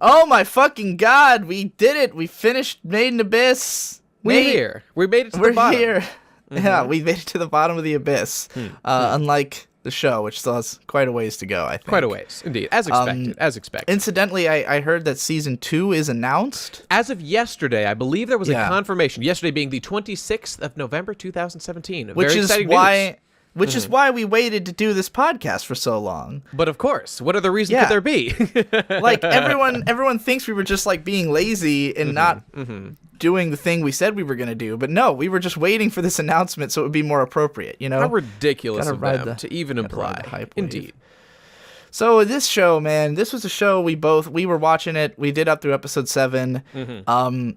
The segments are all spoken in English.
Oh my fucking god, we did it. We finished Made in Abyss. We're here. We made it to the bottom. We're here. Yeah, we made it to the bottom of the abyss. Unlike the show, which still has quite a ways to go, I think. Quite a ways, indeed. As expected. Incidentally, I heard that season 2 is announced. As of yesterday, I believe there was a confirmation. Yesterday being the 26th of November, 2017. Which is why we waited to do this podcast for so long. But of course, what other reason could there be? Like everyone thinks we were just like being lazy and not doing the thing we said we were going to do. But no, we were just waiting for this announcement so it would be more appropriate, you know? How ridiculous of them to even imply. Indeed. So this show, man, this was a show we were watching it. We did up through episode 7.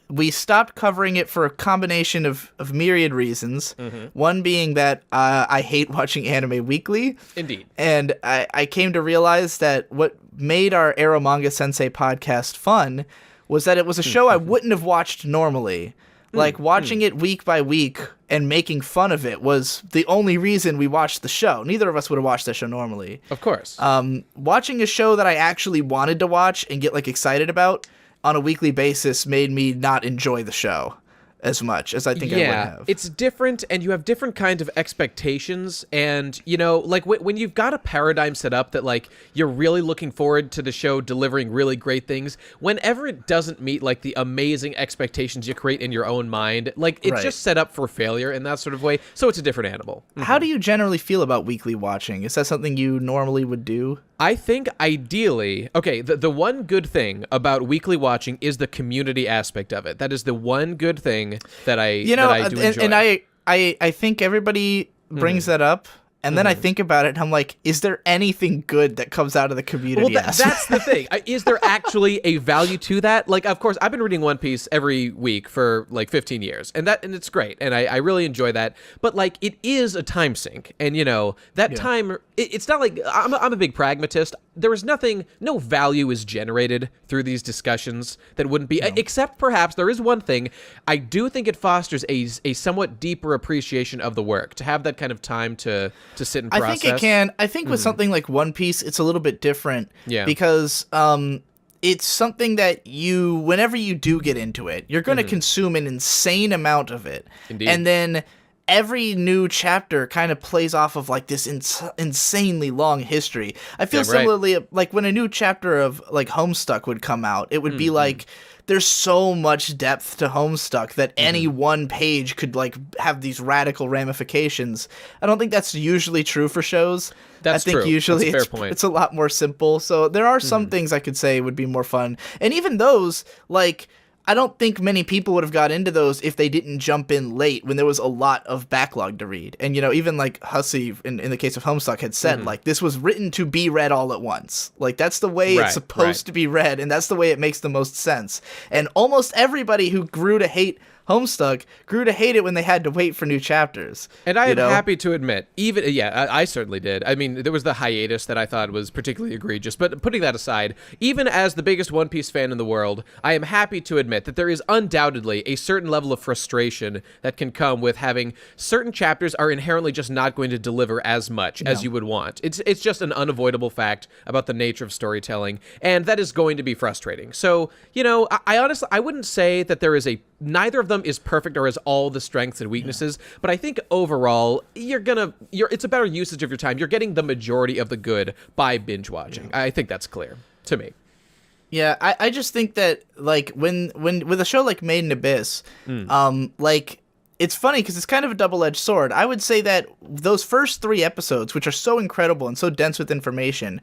We stopped covering it for a combination of myriad reasons. One being that I hate watching anime weekly. Indeed. And I came to realize that what made our Arrow Manga Sensei podcast fun was that it was a show I wouldn't have watched normally. Like, watching it week by week and making fun of it was the only reason we watched the show. Neither of us would have watched that show normally. Of course. Watching a show that I actually wanted to watch and get, like, excited about on a weekly basis made me not enjoy the show as much as I think I would have. It's different, and you have different kinds of expectations, and, you know, like, when you've got a paradigm set up that, like, you're really looking forward to the show delivering really great things, whenever it doesn't meet, like, the amazing expectations you create in your own mind, like, it's just set up for failure in that sort of way, so it's a different animal. How do you generally feel about weekly watching? Is that something you normally would do? I think ideally, okay, the one good thing about weekly watching is the community aspect of it. That is the one good thing that I do enjoy. And I think everybody brings that up. And then I think about it, and I'm like, is there anything good that comes out of the community? Well, that's the thing. Is there actually a value to that? Like, of course, I've been reading One Piece every week for, like, 15 years, and it's great, and I really enjoy that. But, like, it is a time sink, and, you know, that time, it's not like, I'm a big pragmatist. There is no value is generated through these discussions that wouldn't be, except perhaps there is one thing. I do think it fosters a somewhat deeper appreciation of the work, to have that kind of time to sit and process. I think it can. I think with something like One Piece, it's a little bit different. Yeah. Because it's something that whenever you do get into it, you're going to consume an insane amount of it. Indeed. And then every new chapter kind of plays off of like this insanely long history. I feel similarly, like when a new chapter of like Homestuck would come out, it would be like, there's so much depth to Homestuck that any one page could like have these radical ramifications. I don't think that's usually true for shows. I think usually it's a lot more simple. So there are some things I could say would be more fun. And even those, like, I don't think many people would have got into those if they didn't jump in late when there was a lot of backlog to read. And, you know, even like Hussey, in the case of Homestuck, had said, like, this was written to be read all at once. Like, that's the way it's supposed to be read, and that's the way it makes the most sense. And almost everybody who grew to hate Homestuck grew to hate it when they had to wait for new chapters. And I am happy to admit, I certainly did. I mean, there was the hiatus that I thought was particularly egregious, but putting that aside, even as the biggest One Piece fan in the world, I am happy to admit that there is undoubtedly a certain level of frustration that can come with having certain chapters are inherently just not going to deliver as much as you would want. It's just an unavoidable fact about the nature of storytelling, and that is going to be frustrating. So, you know, I honestly, I wouldn't say that there is neither of them is perfect or has all the strengths and weaknesses, but I think overall it's a better usage of your time. You're getting the majority of the good by binge watching. I think that's clear to me. Yeah, I just think that like when with a show like Made in Abyss, like, it's funny because it's kind of a double-edged sword. I would say that those first 3 episodes, which are so incredible and so dense with information,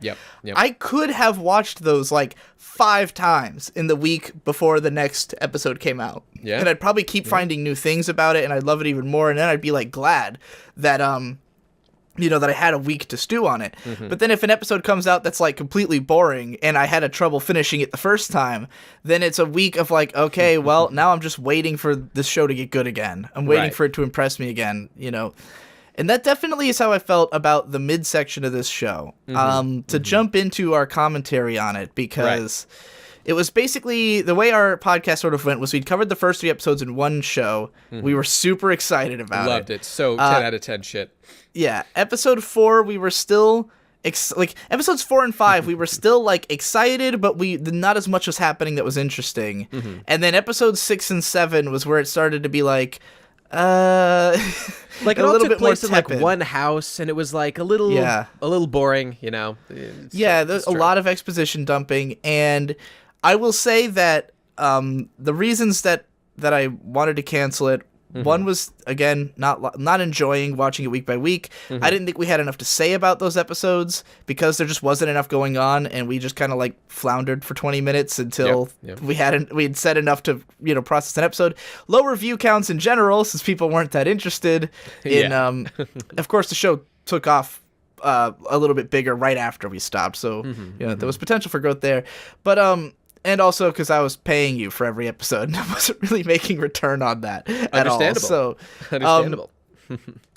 I could have watched those like 5 times in the week before the next episode came out. Yeah. And I'd probably keep finding new things about it, and I'd love it even more, and then I'd be like glad that that I had a week to stew on it. But then if an episode comes out that's like completely boring and I had a trouble finishing it the first time, then it's a week of like, okay, well, now I'm just waiting for this show to get good again. I'm waiting for it to impress me again, you know. And that definitely is how I felt about the midsection of this show. To jump into our commentary on it, because it was basically the way our podcast sort of went was we'd covered the first 3 episodes in one show. We were super excited about it. Loved it. So 10 out of 10 shit. Yeah. Episode 4, we were still like episodes 4 and 5, we were still like excited, but not as much was happening that was interesting. And then episodes 6 and 7 was where it started to be like, like it a all little took bit more place in like tepid. one house, and it was like a little boring, you know. There's a lot of exposition dumping, and I will say that the reasons that I wanted to cancel it. One was, again, not enjoying watching it week by week. I didn't think we had enough to say about those episodes because there just wasn't enough going on, and we just kind of like floundered for 20 minutes until we had said enough to process an episode. Low review counts in general, since people weren't that interested in. Of course, the show took off a little bit bigger right after we stopped, so there was potential for growth there, but and also because I was paying you for every episode, and I wasn't really making return on that at all. So, Understandable.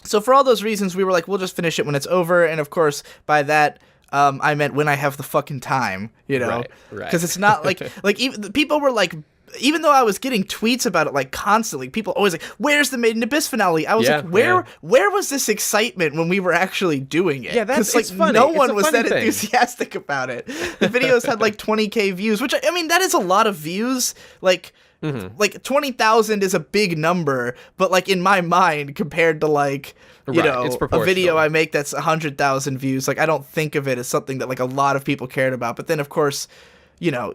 So for all those reasons, we were like, we'll just finish it when it's over. And of course, by that, I meant when I have the fucking time, Right. Because it's not like even people were like. Even though I was getting tweets about it like constantly, people always like, "Where's the Made in Abyss finale?" I was like, "Where was this excitement when we were actually doing it?" Yeah, that's like funny. No one was that thing. enthusiastic about it. The videos had like 20K views, which I mean that is a lot of views. Like 20,000 is a big number, but like in my mind, compared to like it's a video I make that's 100,000 views, like I don't think of it as something that like a lot of people cared about. But then of course.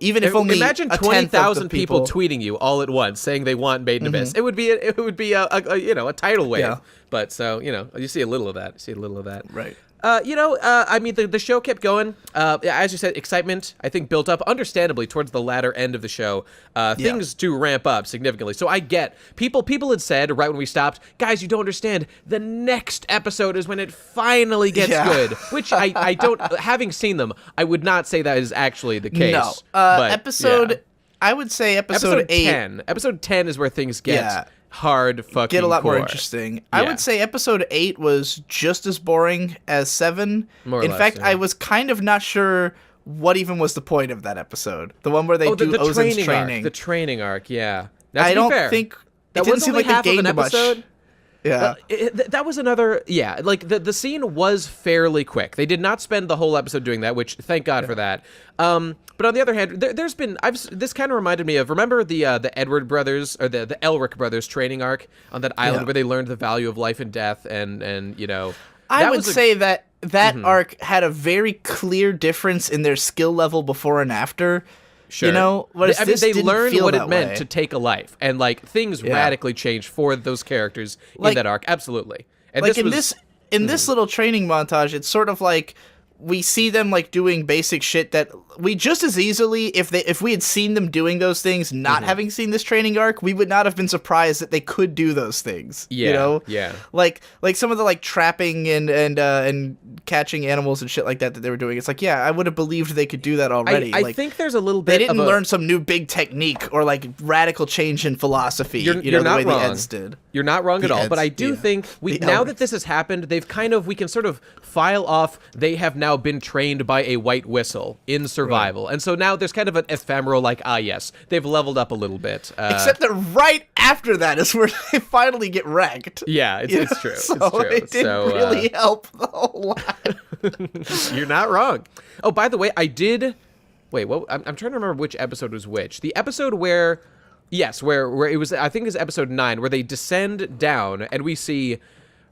Even if only imagine 20,000 people tweeting you all at once saying they want Made in Abyss, it would be a tidal wave. Yeah. But so you see a little of that. Right. I mean, the show kept going. As you said, excitement, I think, built up, understandably, towards the latter end of the show. Things do ramp up significantly. So I get, people had said, right when we stopped, guys, you don't understand, the next episode is when it finally gets good. Which I don't, having seen them, I would not say that is actually the case. No. I would say episode 8. 10. Episode 10 is where things get hard fucking get a lot core. more interesting. I would say episode 8 was just as boring as 7. More or In less, fact, yeah. I was kind of not sure what even was the point of that episode. The one where they do the Ozen's training arc. The training arc, yeah. Now, I to be don't fair, think that it didn't was seem only like half they of an gained much. episode. Yeah. That was another, like the scene was fairly quick. They did not spend the whole episode doing that, which thank God for that. But on the other hand, there's been, this kind of reminded me of, remember the Edward brothers, or the Elric brothers training arc on that island where they learned the value of life and death, and I would say that arc had a very clear difference in their skill level before and after. Sure. Whereas they learned what it meant way. to take a life, and like things radically changed for those characters in that arc. Absolutely. And like in this little training montage, it's sort of like we see them like doing basic shit that we just as easily, if we had seen them doing those things, not having seen this training arc, we would not have been surprised that they could do those things. Yeah. Like some of the like trapping and catching animals and shit like that they were doing. It's like, I would have believed they could do that already. I think there's a little bit. They didn't learn some new big technique or like radical change in philosophy. You're the not way wrong. the Eds did. You're not wrong at all. But I do think now that this has happened, we can sort of file off. They have now been trained by a white whistle in survival, and so now there's kind of an ephemeral like, yes, they've leveled up a little bit. Except that right after that is where they finally get wrecked. Yeah, it's true. So it's true. it didn't really help the whole lot. You're not wrong. Oh, by the way, I did. Wait, what? I'm trying to remember which episode was which. The episode where, where it was. I think it's episode 9, where they descend down and we see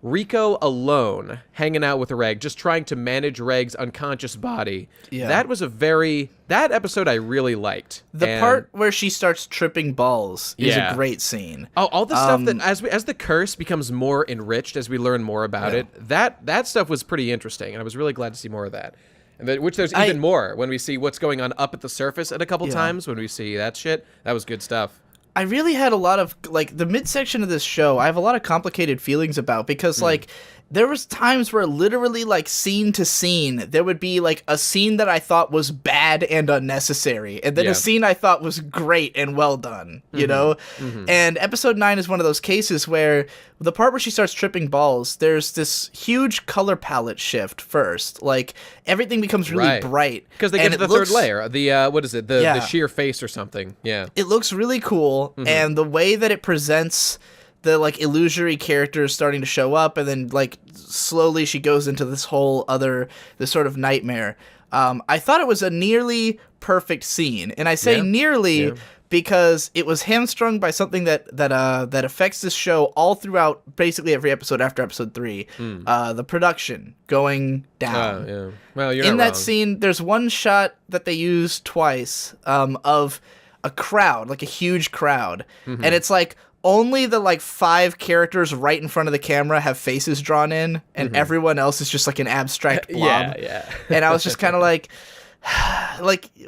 Rico alone hanging out with Reg, just trying to manage Reg's unconscious body. Yeah. That episode I really liked. The part where she starts tripping balls is a great scene. Oh, all the stuff that as the curse becomes more enriched as we learn more about it, that stuff was pretty interesting, and I was really glad to see more of that. And which there's even more when we see what's going on up at the surface at a couple times when we see that shit. That was good stuff. I really had a lot of, like, the midsection of this show, I have a lot of complicated feelings about, because, like, there was times where literally, like, scene to scene, there would be, like, a scene that I thought was bad and unnecessary, and then a scene I thought was great and well done, you know? And episode 9 is one of those cases where the part where she starts tripping balls, there's this huge color palette shift first. Like, everything becomes really bright. Because they get to the third layer, the, what is it, the sheer face or something, yeah. It looks really cool, and the way that it presents the like illusory characters starting to show up, and then like slowly she goes into this sort of nightmare. I thought it was a nearly perfect scene, and I say nearly because it was hamstrung by something that affects this show all throughout basically every episode after episode 3. The production going down. Yeah. Well, you're in not that wrong. scene, there's one shot that they use twice of a crowd, like a huge crowd, and it's like only the like 5 characters right in front of the camera have faces drawn in, and everyone else is just like an abstract blob. Yeah. And I was just kind of like,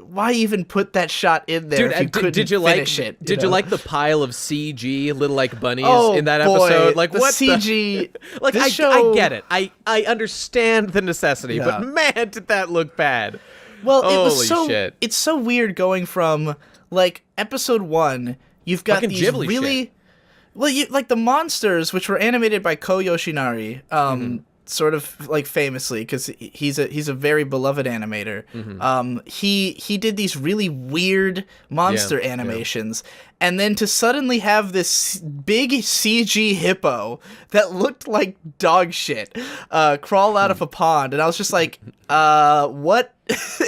why even put that shot in there? Dude, if you couldn't did you finish like it? Did you like the pile of CG little like bunnies Oh, in that boy, episode? Like the what CG? like this I show, get it. I understand the necessity, but man, did that look bad. Well, it Holy was so shit. It's so weird going from like episode 1. You've got Fucking these Ghibli really shit. well, like the monsters, which were animated by Ko Yoshinari, sort of like famously because he's a very beloved animator. He did these really weird monster animations, and then to suddenly have this big CG hippo that looked like dog shit crawl out of a pond, and I was just like, what?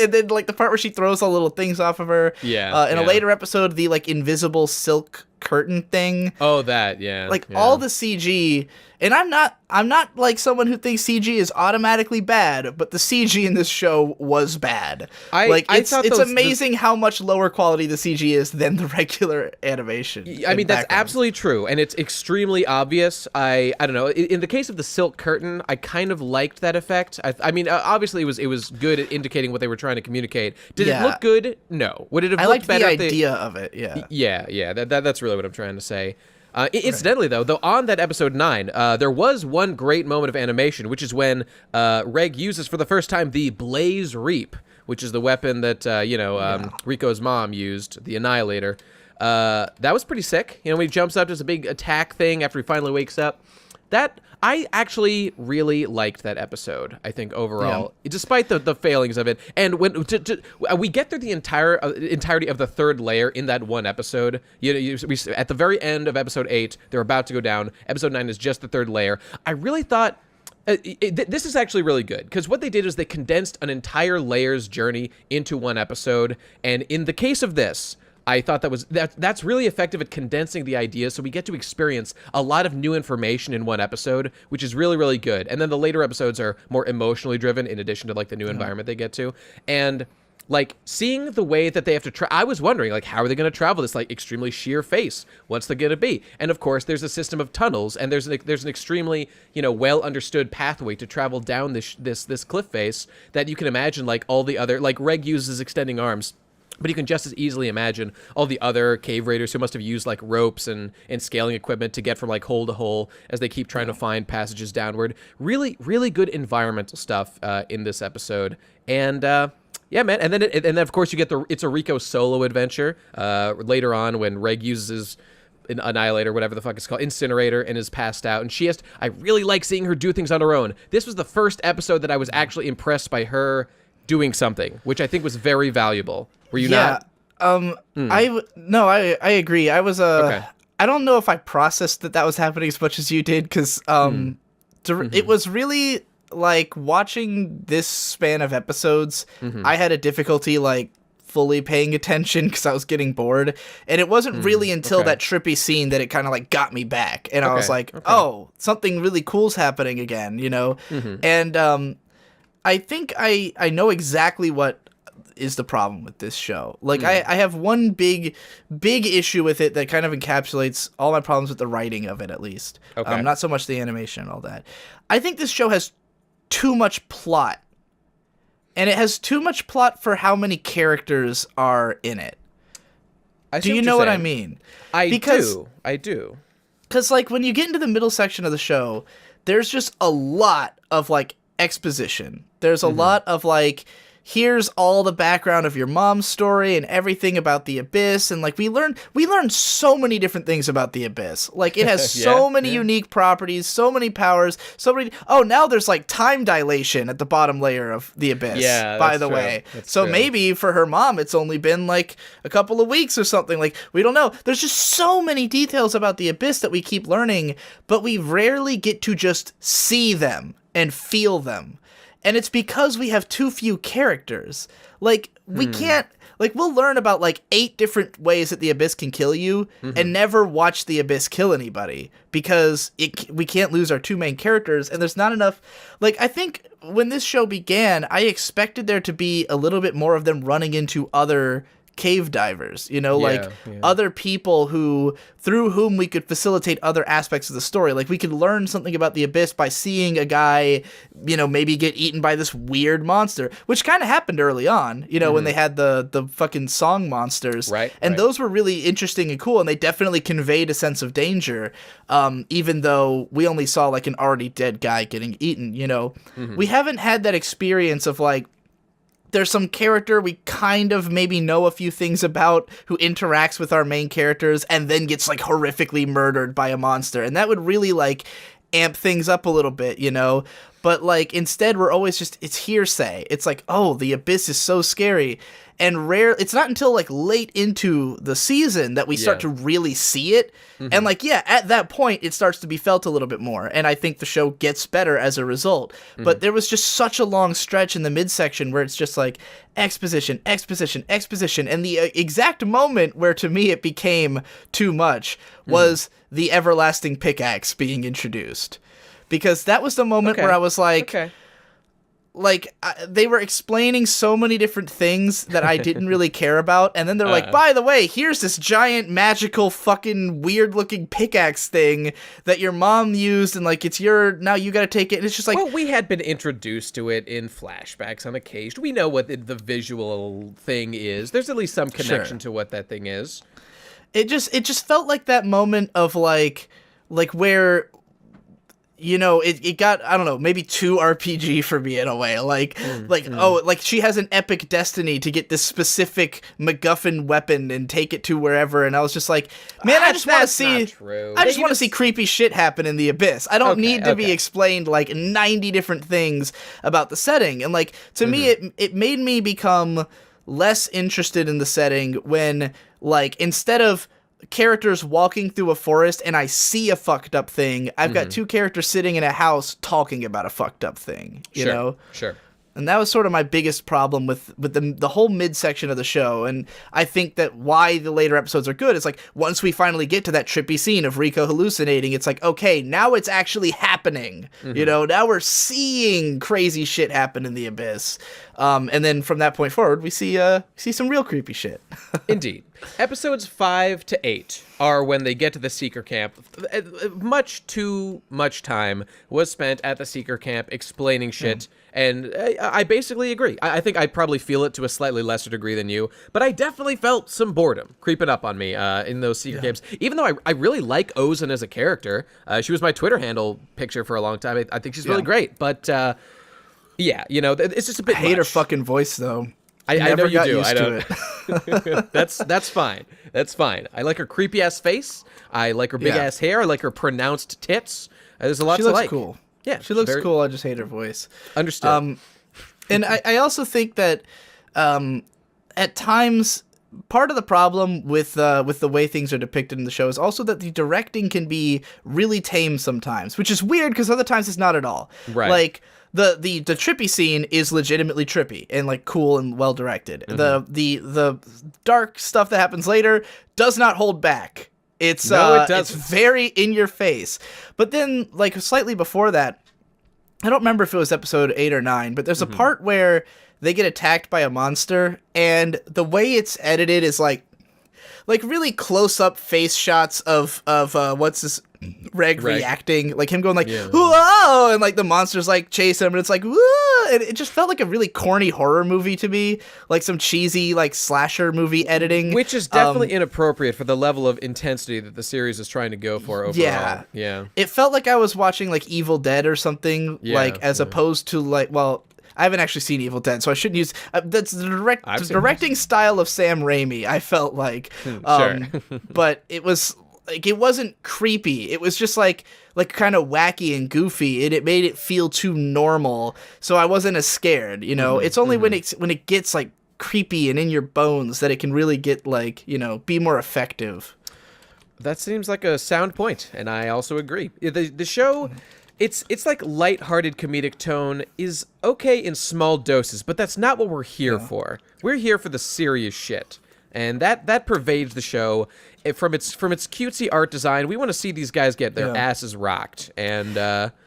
And then like the part where she throws all the little things off of her. In a later episode, the like invisible silk curtain thing. Oh, that, yeah. All the CG, and I'm not like someone who thinks CG is automatically bad, but the CG in this show was bad. It's amazing how much lower quality the CG is than the regular animation. I mean, that's absolutely true, and it's extremely obvious. I don't know. In the case of the silk curtain, I kind of liked that effect. I mean, obviously it was good at indicating what they were trying to communicate. Did it look good? No. Would it have looked better? I liked the idea of it. Yeah. That's really what I'm trying to say. Incidentally, though on that episode 9, there was one great moment of animation, which is when Reg uses for the first time the Blaze Reap, which is the weapon that Rico's mom used, the Annihilator. That was pretty sick. When he jumps up, does a big attack thing after he finally wakes up. That I actually really liked that episode. I think overall, despite the failings of it, and when we get through the entirety of the third layer in that one episode. At the very end of episode 8, they're about to go down. Episode 9 is just the third layer. I really thought. This is actually really good because what they did is they condensed an entire layer's journey into one episode, and in the case of this, I thought that's really effective at condensing the ideas, so we get to experience a lot of new information in one episode, which is really, really good. And then the later episodes are more emotionally driven, in addition to like the new environment they get to, and like seeing the way that they have to I was wondering, like, how are they going to travel this like extremely sheer face? What's the going to be? And of course, there's a system of tunnels, and there's an extremely well understood pathway to travel down this cliff face that you can imagine. Like all the other, like Reg uses extending arms. But you can just as easily imagine all the other cave raiders who must have used like ropes and scaling equipment to get from like hole to hole as they keep trying to find passages downward. Really, really good environmental stuff in this episode. And yeah, man. And then of course you get it's a Rico solo adventure later on when Reg uses an Annihilator, whatever the fuck it's called, Incinerator, and is passed out. And I really like seeing her do things on her own. This was the first episode that I was actually impressed by her doing something, which I think was very valuable. Were you not? I agree. I was okay. I don't know if I processed that was happening as much as you did, because it was really like watching this span of episodes. I had a difficulty like fully paying attention because I was getting bored, and it wasn't really until that trippy scene that it kind of like got me back, and I was like, oh, something really cool's happening again, and I think I know exactly what is the problem with this show. Like, I have one big issue with it that kind of encapsulates all my problems with the writing of it, at least. Not so much the animation and all that. I think this show has too much plot. And it has too much plot for how many characters are in it. Do you know what I mean? I do. Because, like, when you get into the middle section of the show, there's just a lot of, like, exposition. There's a lot of, like, here's all the background of your mom's story and everything about the Abyss, and like we learn so many different things about the Abyss. Like it has so many unique properties, so many powers, so many. Oh, now there's like time dilation at the bottom layer of the Abyss. Yeah, by the way, so maybe for her mom it's only been like a couple of weeks or something. Like we don't know. There's just so many details about the Abyss that we keep learning, but we rarely get to just see them and feel them. And it's because we have too few characters. Like, we can't... Like, we'll learn about, like, 8 different ways that the Abyss can kill you and never watch the Abyss kill anybody. Because we can't lose our 2 main characters, and there's not enough... Like, I think when this show began, I expected there to be a little bit more of them running into other cave divers, you know, other people through whom we could facilitate other aspects of the story. Like we could learn something about the Abyss by seeing a guy, you know, maybe get eaten by this weird monster, which kind of happened early on, you know, when they had the fucking song monsters. Right. And those were really interesting and cool, and they definitely conveyed a sense of danger, even though we only saw like an already dead guy getting eaten, you know. We haven't had that experience of like, there's some character we kind of maybe know a few things about who interacts with our main characters and then gets like horrifically murdered by a monster. And that would really like amp things up a little bit, you know? But like instead we're always just, it's hearsay. It's like, oh, the Abyss is so scary. And it's not until like late into the season that we start to really see it. And like, at that point it starts to be felt a little bit more. And I think the show gets better as a result. But there was just such a long stretch in the midsection where it's just like exposition, exposition, exposition. And the exact moment where to me it became too much was the everlasting pickaxe being introduced. Because that was the moment where I was like, they were explaining so many different things that I didn't really care about, and then they're like, by the way, here's this giant magical fucking weird looking pickaxe thing that your mom used, and like now you gotta take it, and it's just like, well, we had been introduced to it in flashbacks on occasion. We know what the visual thing is. There's at least some connection to what that thing is. It just felt like that moment of like where, you know, it got, I don't know, maybe too RPG for me in a way. Oh, like she has an epic destiny to get this specific MacGuffin weapon and take it to wherever. And I was just like, man, I just want to see creepy shit happen in the Abyss. I don't need to be explained like 90 different things about the setting. And like, to me, it made me become less interested in the setting when, like, instead of characters walking through a forest and I see a fucked up thing, I've got 2 characters sitting in a house talking about a fucked up thing, you know? Sure. And that was sort of my biggest problem with the whole midsection of the show. And I think that why the later episodes are good is like, once we finally get to that trippy scene of Rico hallucinating, it's like, okay, now it's actually happening. You know, now we're seeing crazy shit happen in the Abyss. And then from that point forward, we see some real creepy shit. Indeed. Episodes 5 to 8 are when they get to the Seeker Camp. Much too much time was spent at the Seeker Camp explaining shit, and I basically agree. I think I probably feel it to a slightly lesser degree than you, but I definitely felt some boredom creeping up on me in those Seeker Camps. Even though I really like Ozen as a character. She was my Twitter handle picture for a long time. I think she's really great, but yeah, you know, it's just a bit I hate her fucking voice, though. I know you do. I don't. That's fine. That's fine. I like her creepy ass face. I like her big ass hair. I like her pronounced tits. There's a lot to like. She looks cool. Yeah, she looks cool. I just hate her voice. Understood. And I also think that at times part of the problem with the way things are depicted in the show is also that the directing can be really tame sometimes, which is weird because other times it's not at all. Right. Like the trippy scene is legitimately trippy and like cool and well directed. The dark stuff that happens later does not hold back. It doesn't. It's very in your face. But then like slightly before that, I don't remember if it was episode 8 or 9, but there's a part where they get attacked by a monster, and the way it's edited is like really close up face shots of what's this Reg reacting, like him going like whoa, and like the monsters like chase him, and it's like whoa, and it just felt like a really corny horror movie to me, like some cheesy like slasher movie editing, which is definitely inappropriate for the level of intensity that the series is trying to go for overall. Yeah, it felt like I was watching like Evil Dead or something, like as opposed to like, well, I haven't actually seen Evil Dead, so I shouldn't use that's the I've seen directing style of Sam Raimi. I felt like, Sure. but it was like it wasn't creepy. It was just like kind of wacky and goofy, and it made it feel too normal. So I wasn't as scared. You know, it's only when it gets like creepy and in your bones that it can really get like, you know, be more effective. That seems like a sound point, and I also agree. The show, it's like lighthearted comedic tone is okay in small doses, but that's not what we're here for. We're here for the serious shit, and that pervades the show. From its cutesy art design, we want to see these guys get their asses rocked, and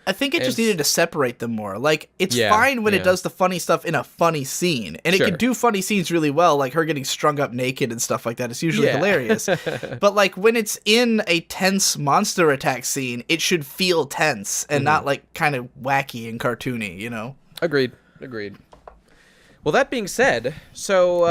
I think it just needed to separate them more. Like, it's fine when it does the funny stuff in a funny scene, and it can do funny scenes really well, like her getting strung up naked and stuff like that. It's usually hilarious. But like when it's in a tense monster attack scene, it should feel tense and not like kind of wacky and cartoony, you know? Agreed. Well, that being said, so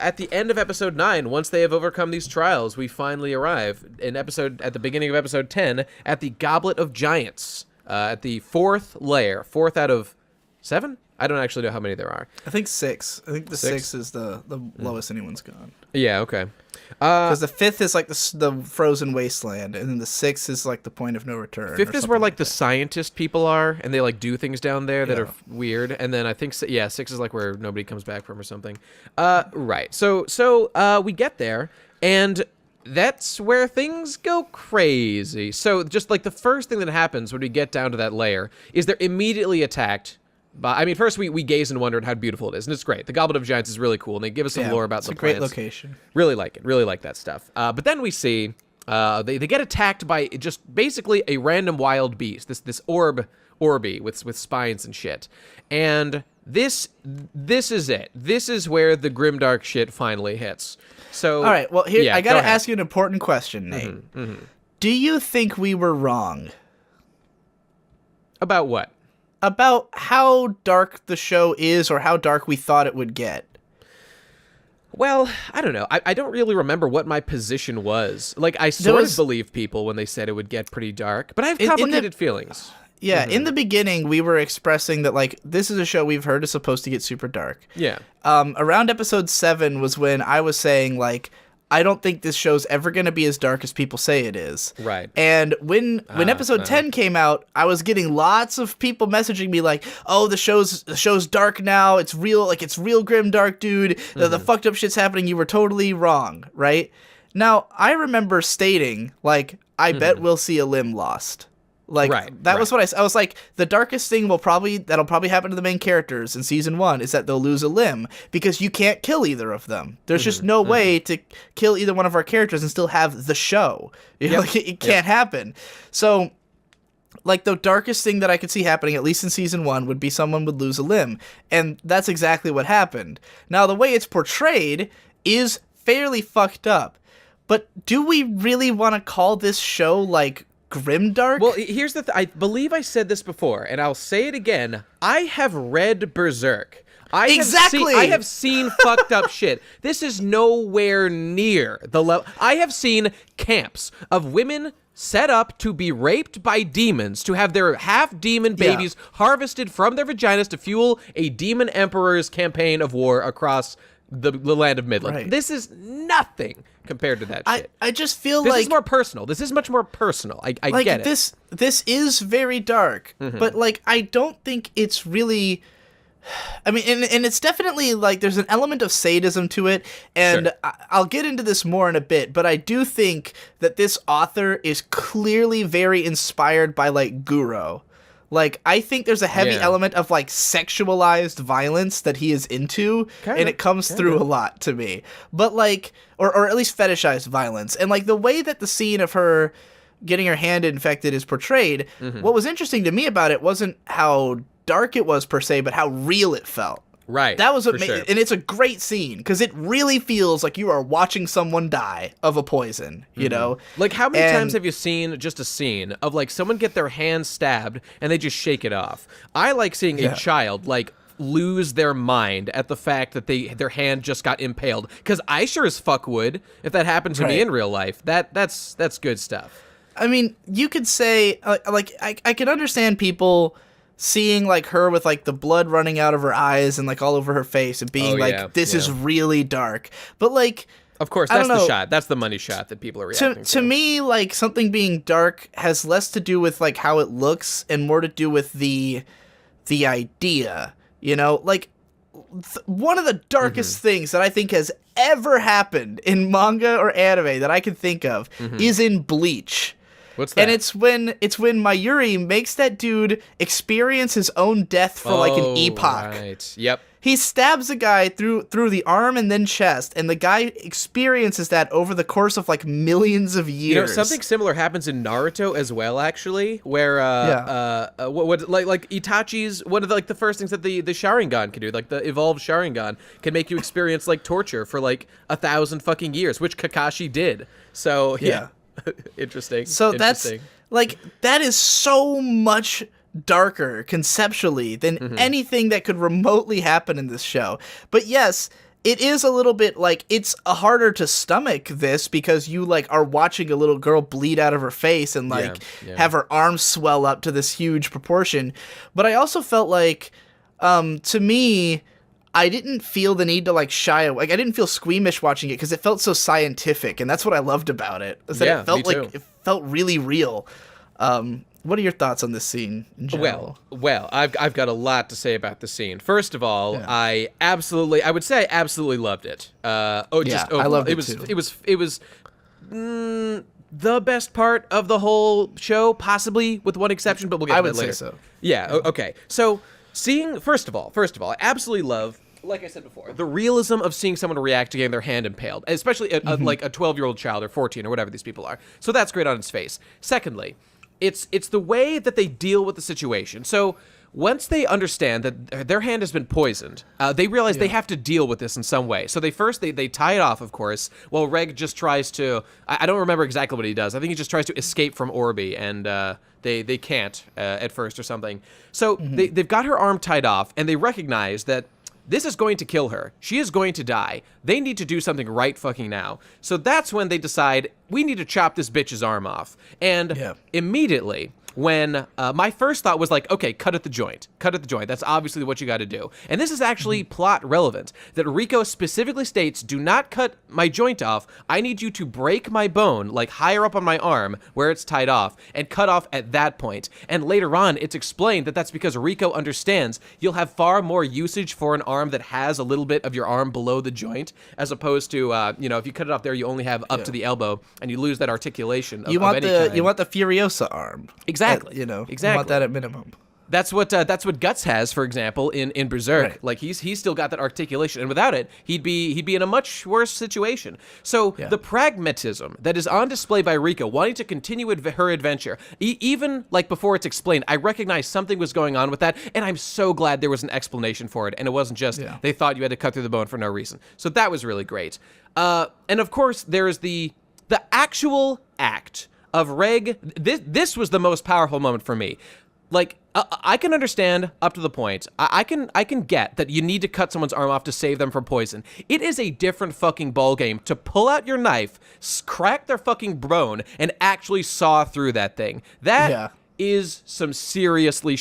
at the end of episode 9, once they have overcome these trials, we finally arrive at the beginning of episode 10 at the Goblet of Giants, at the 4th layer, 4th out of 7? I don't actually know how many there are. I think 6. I think the 6 is the lowest anyone's gone. Yeah, okay. Because the 5th is like the frozen wasteland, and then the 6th is like the point of no return. 5th is where like the scientist people are, and they like do things down there that are weird. And then I think 6 is like where nobody comes back from or something. Right. So we get there, and that's where things go crazy. So just like the first thing that happens when we get down to that layer is they're immediately attacked. But I mean, first we gaze and wonder at how beautiful it is, and it's great. The Goblet of Giants is really cool, and they give us some lore about the plants. It's a great location. Really like it. Really like that stuff. But then we see they get attacked by just basically a random wild beast. This Orby with spines and shit. And this is it. This is where the grimdark shit finally hits. So all right. Well, here I gotta ask you an important question, Nate. Do you think we were wrong about what? About how dark the show is, or how dark we thought it would get? Well, I don't know. I don't really remember what my position was. Like, I sort of believed people when they said it would get pretty dark, but I have complicated feelings. Yeah, in the beginning, we were expressing that, like, this is a show we've heard is supposed to get super dark. Yeah. Around episode 7 was when I was saying, like, I don't think this show's ever going to be as dark as people say it is. Right. And when episode 10 came out, I was getting lots of people messaging me like, "Oh, the show's dark now. It's real, like it's real grim dark, dude. The fucked up shit's happening. You were totally wrong." Right? Now, I remember stating like, "I bet we'll see a limb lost." Like that was what I was like, the darkest thing that'll probably happen to the main characters in season 1 is that they'll lose a limb, because you can't kill either of them. There's just no way to kill either one of our characters and still have the show. You know, like, it can't happen. So like the darkest thing that I could see happening, at least in season 1, would be someone would lose a limb. And that's exactly what happened. Now, the way it's portrayed is fairly fucked up. But do we really want to call this show like grimdark? Well, here's the I believe I said this before, and I'll say it again. I have read Berserk. I have seen fucked up shit. This is nowhere near the level. I have seen camps of women set up to be raped by demons, to have their half-demon babies harvested from their vaginas to fuel a demon emperor's campaign of war across the land of Midland. Right. This is nothing compared to that shit. I just feel this like... This is more personal. This is much more personal. I like, get it. This is very dark, but, like, I don't think it's really... I mean, and it's definitely, like, there's an element of sadism to it, and I'll get into this more in a bit, but I do think that this author is clearly very inspired by, like, Guro. Like, I think there's a heavy element of, like, sexualized violence that he is into, and it comes through a lot to me. But, like, or at least fetishized violence. And, like, the way that the scene of her getting her hand infected is portrayed, what was interesting to me about it wasn't how dark it was, per se, but how real it felt. Right. That was what sure. And it's a great scene, because it really feels like you are watching someone die of a poison, you know? Like, how many times have you seen just a scene of, like, someone get their hand stabbed and they just shake it off? I like seeing a child, like, lose their mind at the fact that their hand just got impaled, because I sure as fuck would if that happened to me in real life. That's good stuff. I mean, you could say, like, I can understand people seeing like her with like the blood running out of her eyes and like all over her face and being this is really dark. But like, of course, that's the shot. That's the money shot that people are reacting to. To me, like, something being dark has less to do with like how it looks and more to do with the idea. You know, like one of the darkest things that I think has ever happened in manga or anime that I can think of is in Bleach. What's that? And it's when Mayuri makes that dude experience his own death for like an epoch. Right. Yep. He stabs a guy through the arm and then chest, and the guy experiences that over the course of like millions of years. You know, something similar happens in Naruto as well, actually, where like Itachi's one of the first things that the Sharingan can do, like the evolved Sharingan, can make you experience like torture for like 1,000 fucking years, which Kakashi did. So yeah. Interesting. So that's like that is so much darker conceptually than anything that could remotely happen in this show. But yes, it is a little bit like it's harder to stomach this because you like are watching a little girl bleed out of her face and like have her arms swell up to this huge proportion. But I also felt like to me, I didn't feel the need to like shy away. Like I didn't feel squeamish watching it because it felt so scientific, and that's what I loved about it. Is that it felt really real. What are your thoughts on this scene in general? Well, I've got a lot to say about the scene. First of all, I would say I absolutely loved it. I loved it too. It was the best part of the whole show, possibly with one exception, but we'll get to that later. I would say so. Yeah. Okay. So seeing first of all, I absolutely love, like I said before, the realism of seeing someone react to getting their hand impaled, especially like a 12-year-old child or 14 or whatever these people are. So that's great on its face. Secondly, it's the way that they deal with the situation. So once they understand that their hand has been poisoned, they realize they have to deal with this in some way. So they tie it off, of course, while Reg just tries to, I don't remember exactly what he does. I think he just tries to escape from Orby, and they can't at first or something. So they've got her arm tied off, and they recognize that this is going to kill her. She is going to die. They need to do something right fucking now. So that's when they decide, we need to chop this bitch's arm off. And immediately, when my first thought was like, okay, cut at the joint. That's obviously what you got to do. And this is actually plot relevant, that Rico specifically states, do not cut my joint off. I need you to break my bone, like higher up on my arm where it's tied off, and cut off at that point. And later on, it's explained that that's because Rico understands you'll have far more usage for an arm that has a little bit of your arm below the joint, as opposed to, if you cut it off there, you only have up to the elbow, and you lose that articulation of any kind. You want the Furiosa arm. Exactly. You want that at minimum. That's what Guts has, for example, in Berserk. Right. Like he's still got that articulation, and without it, he'd be in a much worse situation. So the pragmatism that is on display by Rika, wanting to continue her adventure, even like before it's explained, I recognize something was going on with that, and I'm so glad there was an explanation for it, and it wasn't just they thought you had to cut through the bone for no reason. So that was really great. And of course, there is the actual act of Reg. This was the most powerful moment for me. Like, I can understand up to the point. I can get that you need to cut someone's arm off to save them from poison. It is a different fucking ballgame to pull out your knife, crack their fucking bone, and actually saw through that thing. That is some seriously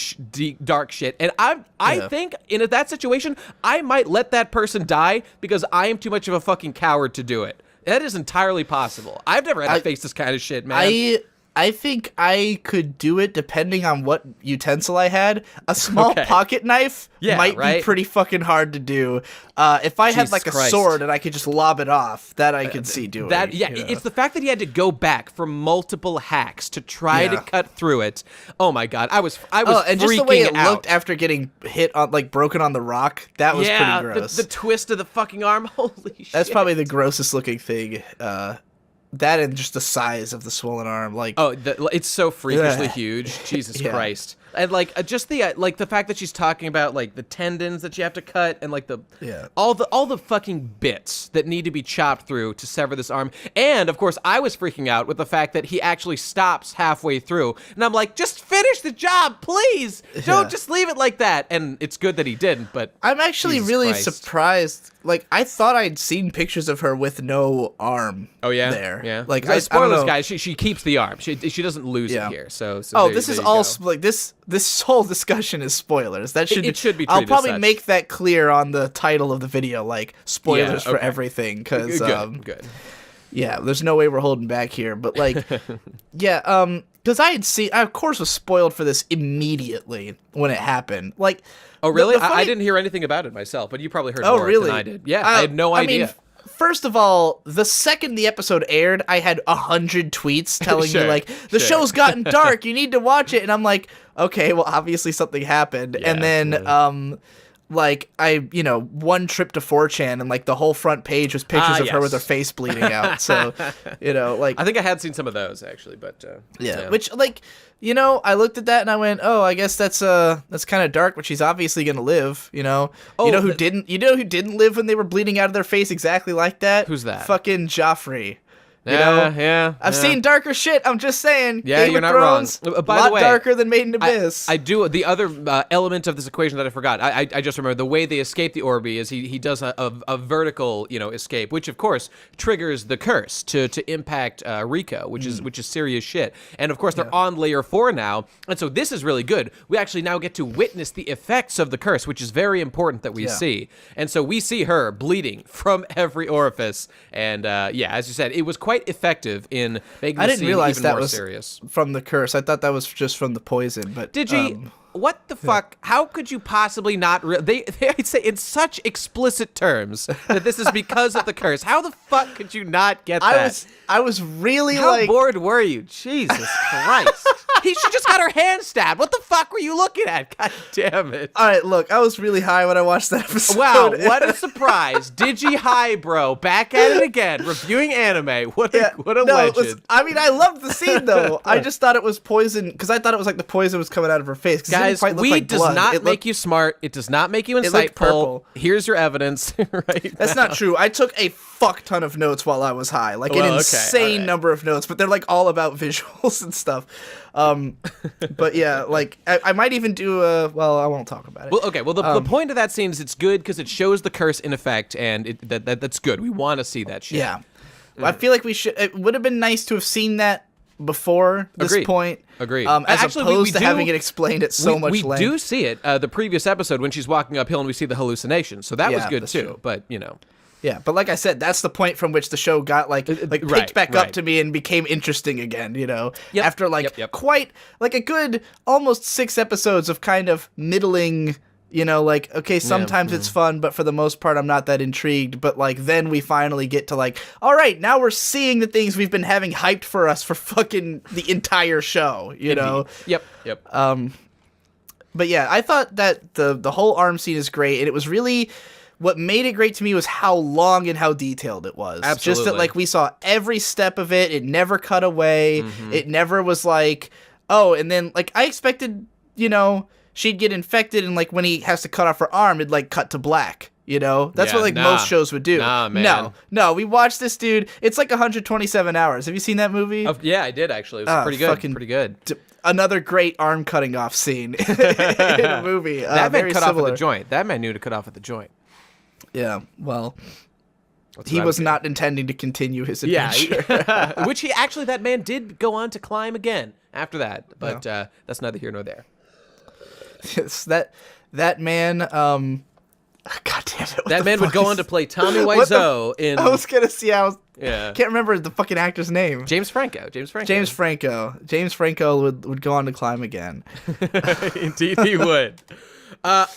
dark shit. And I think in that situation, I might let that person die because I am too much of a fucking coward to do it. That is entirely possible. I've never had to face this kind of shit, man. I think I could do it depending on what utensil I had. A small pocket knife might be pretty fucking hard to do. If I had like a sword and I could just lob it off, that I could see doing. It's the fact that he had to go back for multiple hacks to try to cut through it. Oh my god, I was and just the way it looked after getting hit on, like broken on the rock, that was pretty gross. The twist of the fucking arm, holy shit. That's probably the grossest looking thing. That and just the size of the swollen arm, like it's so freakishly huge. Jesus Christ! And like just the the fact that she's talking about like the tendons that you have to cut and like all the fucking bits that need to be chopped through to sever this arm. And of course, I was freaking out with the fact that he actually stops halfway through, and I'm like, just finish the job, please. Don't just leave it like that. And it's good that he didn't. But I'm actually really surprised. Like I thought I'd seen pictures of her with no arm. Oh yeah, there. Yeah. Like spoilers, guys. She keeps the arm. She doesn't lose it here. So this is all like this. this whole discussion is spoilers. That should it should be I'll treated as probably such. make that clear on the title of the video, like spoilers Yeah, for okay. everything, because Good. yeah, there's no way we're holding back here. But like, yeah, because I of course was spoiled for this immediately when it happened. Like, Oh, really? the I funny- didn't hear anything about it myself, but you probably heard Oh, more really? than I did. Yeah, I had no I idea. mean, first of all, the second the episode aired, I had 100 tweets telling Sure, me like, the sure. show's gotten dark, you need to watch it, and I'm like, okay, well, obviously something happened, and then like one trip to 4chan and like the whole front page was pictures of her with her yes. face bleeding out. So like I think I had seen some of those actually, but yeah, which like I looked at that and I went, oh, I guess that's kind of dark, but she's obviously gonna live. Oh, who didn't live when they were bleeding out of their face exactly like that? Who's that? Fucking Joffrey. Yeah. I've seen darker shit. I'm just saying. Yeah, Game you're of not Thrones, wrong. By a the lot way, darker than Made in Abyss. I do. The other element of this equation that I forgot, I just remember the way they escape the Orby is he does a vertical escape, which of course triggers the curse to impact Rico, which is serious shit. And of course they're on layer 4 now, and so this is really good. We actually now get to witness the effects of the curse, which is very important that we see. And so we see her bleeding from every orifice, and as you said, it was quite effective in making the scene even more serious. From the curse. I thought that was just from the poison. But Digi, what the fuck? How could you possibly not? They say in such explicit terms that this is because of the curse. How the fuck could you not get that? I was really How bored were you? Jesus Christ! She just got her hand stabbed. What the fuck were you looking at? God damn it! All right, look, I was really high when I watched that episode. Wow, what a surprise! Digi High, bro, back at it again, reviewing anime. What a legend! I loved the scene though. I just thought it was poison because I thought it was like the poison was coming out of her face. Guys, weed does not make you smart. It does not make you insightful. purple. Here's your evidence. That's not true. I took a fuck ton of notes while I was high, like an insane number of notes, but they're like all about visuals and stuff. But yeah, like I might even do well, I won't talk about it. Well, okay. Well, the point of that scene is it's good because it shows the curse in effect, and that's good. We want to see that shit. Yeah. I feel like it would have been nice to have seen that before this point. Agreed. As Actually, opposed to having it explained at so much length. We do see it the previous episode when she's walking uphill and we see the hallucination. So that was good too. True. But Yeah, but like I said, that's the point from which the show got picked back up to me and became interesting again, after quite like a good almost 6 episodes of kind of middling, okay, sometimes it's fun, but for the most part I'm not that intrigued, but like then we finally get to like, all right, now we're seeing the things we've been having hyped for us for fucking the entire show, know. Yep. But yeah, I thought that the whole arm scene is great, and it was really what made it great to me was how long and how detailed it was. Absolutely. Just that, like, we saw every step of it. It never cut away. It never was like, oh, and then, like, I expected, she'd get infected, and, like, when he has to cut off her arm, it'd, like, cut to black. That's what, like, most shows would do. Nah, man. No, we watched this dude. It's like 127 hours. Have you seen that movie? Yeah, I did, actually. It was pretty good. Pretty good. Another great arm cutting off scene in a movie. That man cut similar. off at the joint. That man knew to cut off at the joint. Yeah, well, he was not intending to continue his adventure. Yeah, which that man did go on to climb again after that, but that's neither here nor there. Yes, that man, God damn it. That man would go on to play Tommy Wiseau in... I was gonna see, Yeah. Can't remember the fucking actor's name. James Franco. James Franco would go on to climb again. Indeed he would.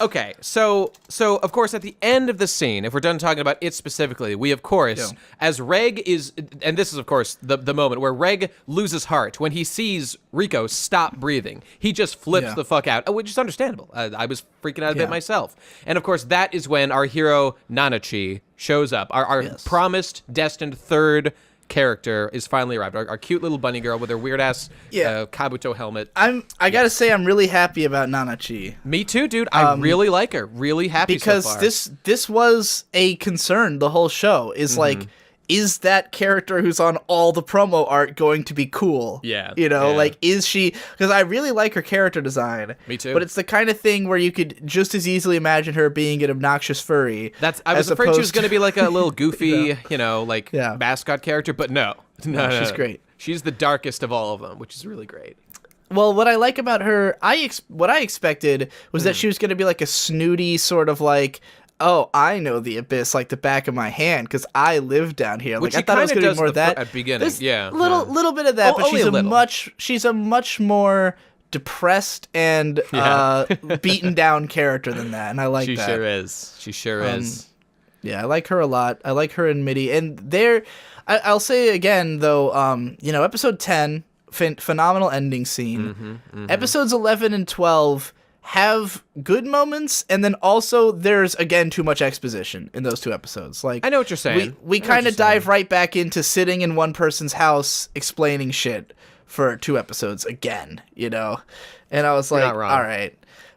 Okay, so of course at the end of the scene, if we're done talking about it specifically, we of course, as Reg is, and this is of course the moment where Reg loses heart when he sees Rico stop breathing. He just flips the fuck out, which is understandable. I was freaking out a bit myself. And of course that is when our hero Nanachi shows up, our promised, destined third character is finally arrived. Our cute little bunny girl with her weird ass Kabuto helmet. I gotta say I'm really happy about Nanachi. Me too, dude. I really like her. Really happy because so far. this was a concern the whole show. Is like, is that character who's on all the promo art going to be cool? Yeah. Like, is she? Because I really like her character design. Me too. But it's the kind of thing where you could just as easily imagine her being an obnoxious furry. I was afraid she was going to be like a little goofy, mascot character, but no. No, she's great. She's the darkest of all of them, which is really great. Well, what I like about her, what I expected was that she was going to be like a snooty sort of like, oh, I know the abyss like the back of my hand because I live down here. Which like I thought it was going to be more of that at the beginning. There's yeah, little bit of that, but only she's a much more depressed and beaten down character than that, and I like that. She sure is. Yeah, I like her a lot. I like her and Mitty, and I'll say again though, episode 10, phenomenal ending scene. Episodes 11 and 12 have good moments, and then also there's again too much exposition in those two episodes. Like, I know what you're saying. We kind of dive right back into sitting in one person's house explaining shit for 2 episodes again, and I was like, all right.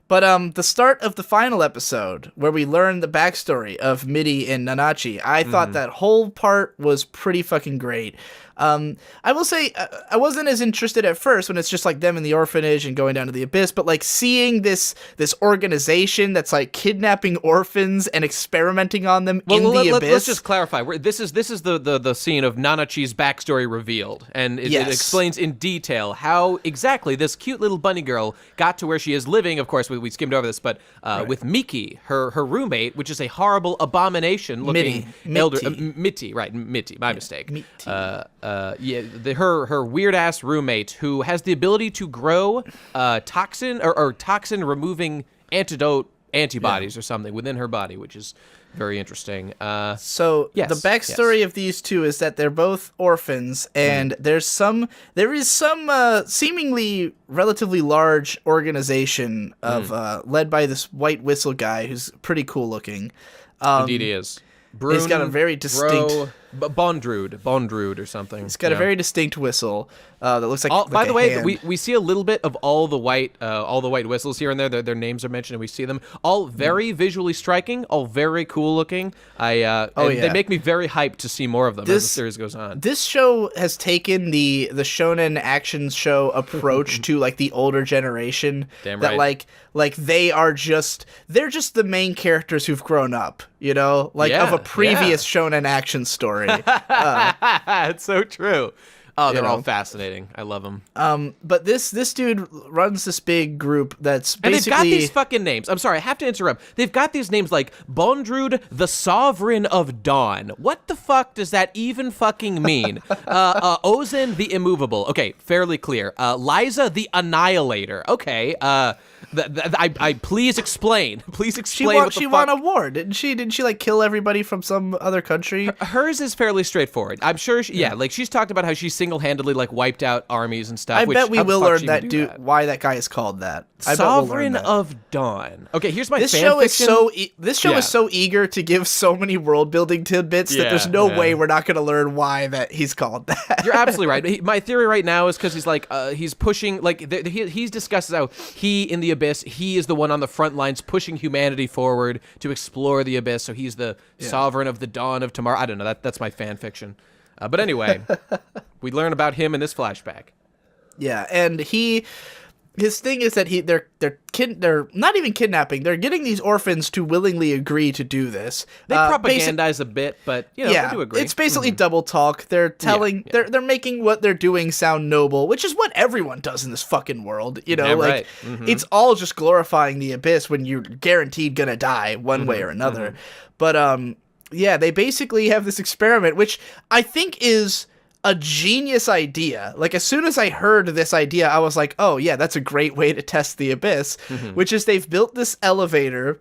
But the start of the final episode, where we learn the backstory of Mitty and Nanachi, I thought that whole part was pretty fucking great. I will say I wasn't as interested at first when it's just like them in the orphanage and going down to the abyss, but like seeing this organization that's like kidnapping orphans and experimenting on them in the abyss. Let's just clarify. This is the scene of Nanachi's backstory revealed, and it explains in detail how exactly this cute little bunny girl got to where she is living. Of course, we skimmed over this, but with Miki, her roommate, which is a horrible abomination looking Mitty, right? Mitty, my mistake. Mitty. Her weird ass roommate who has the ability to grow toxin or toxin removing antibodies or something within her body, which is very interesting. The backstory of these two is that they're both orphans, and there is some seemingly relatively large organization of led by this white whistle guy who's pretty cool looking. Indeed, he is. He's got a very distinct Bondrude or something. He's got a very distinct whistle that looks like. By the way, we see a little bit of all the white whistles here and there. Their names are mentioned, and we see them all very visually striking, all very cool looking. They make me very hyped to see more of them as the series goes on. This show has taken the shonen action show approach to like the older generation. Damn that right. like they're just the main characters who've grown up, of a previous shonen action story. It's so true. Oh, they're all fascinating. I love them. But this dude runs this big group that's basically... And they've got these fucking names. I'm sorry, I have to interrupt. They've got these names like Bondrude, the Sovereign of Dawn. What the fuck does that even fucking mean? Ozen, the Immovable. Okay, fairly clear. Liza, the Annihilator. Okay, I please explain. Please explain what the fuck. She won a war, didn't she? Didn't she like kill everybody from some other country? Hers is fairly straightforward. I'm sure. Like she's talked about how she single-handedly like wiped out armies and stuff. I bet we will learn why that guy is called that. Sovereign of Dawn. Okay, here's my This show is so eager to give so many world building tidbits that there's no way we're not going to learn why that he's called that. You're absolutely right. My theory right now is because he's like he's pushing he discusses how he in the abyss, he is the one on the front lines pushing humanity forward to explore the abyss. So he's the sovereign of the dawn of tomorrow. I don't know. That's my fan fiction. But anyway, we learn about him in this flashback. Yeah, and his thing is that they're not even kidnapping. They're getting these orphans to willingly agree to do this. They propagandize a bit, but they do agree. It's basically double talk. They're telling they're making what they're doing sound noble, which is what everyone does in this fucking world. Right. It's all just glorifying the abyss when you're guaranteed gonna die one way or another. But they basically have this experiment, which I think is a genius idea. Like, as soon as I heard this idea, I was like, oh yeah, that's a great way to test the abyss, which is they've built this elevator,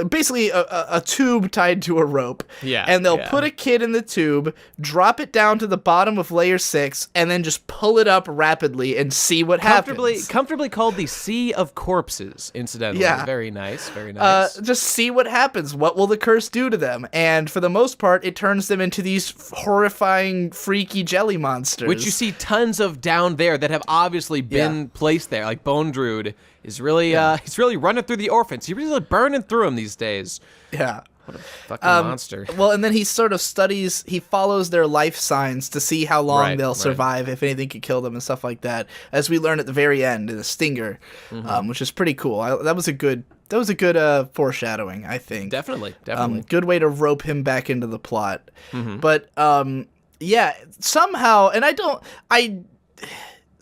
basically a tube tied to a rope, and they'll put a kid in the tube, drop it down to the bottom of layer 6, and then just pull it up rapidly and see what happens. Comfortably called the Sea of Corpses, incidentally. Very nice, very nice. Just see what happens. What will the curse do to them? And for the most part, it turns them into these horrifying, freaky jelly monsters. Which you see tons of down there that have obviously been placed there, like Bone Druid. He's really running through the orphans. He's really burning through them these days. Yeah. What a fucking monster. Well, and then he sort of he follows their life signs to see how long they'll survive, if anything could kill them and stuff like that, as we learn at the very end in the stinger, which is pretty cool. That was a good foreshadowing, I think. Definitely. Good way to rope him back into the plot. somehow, and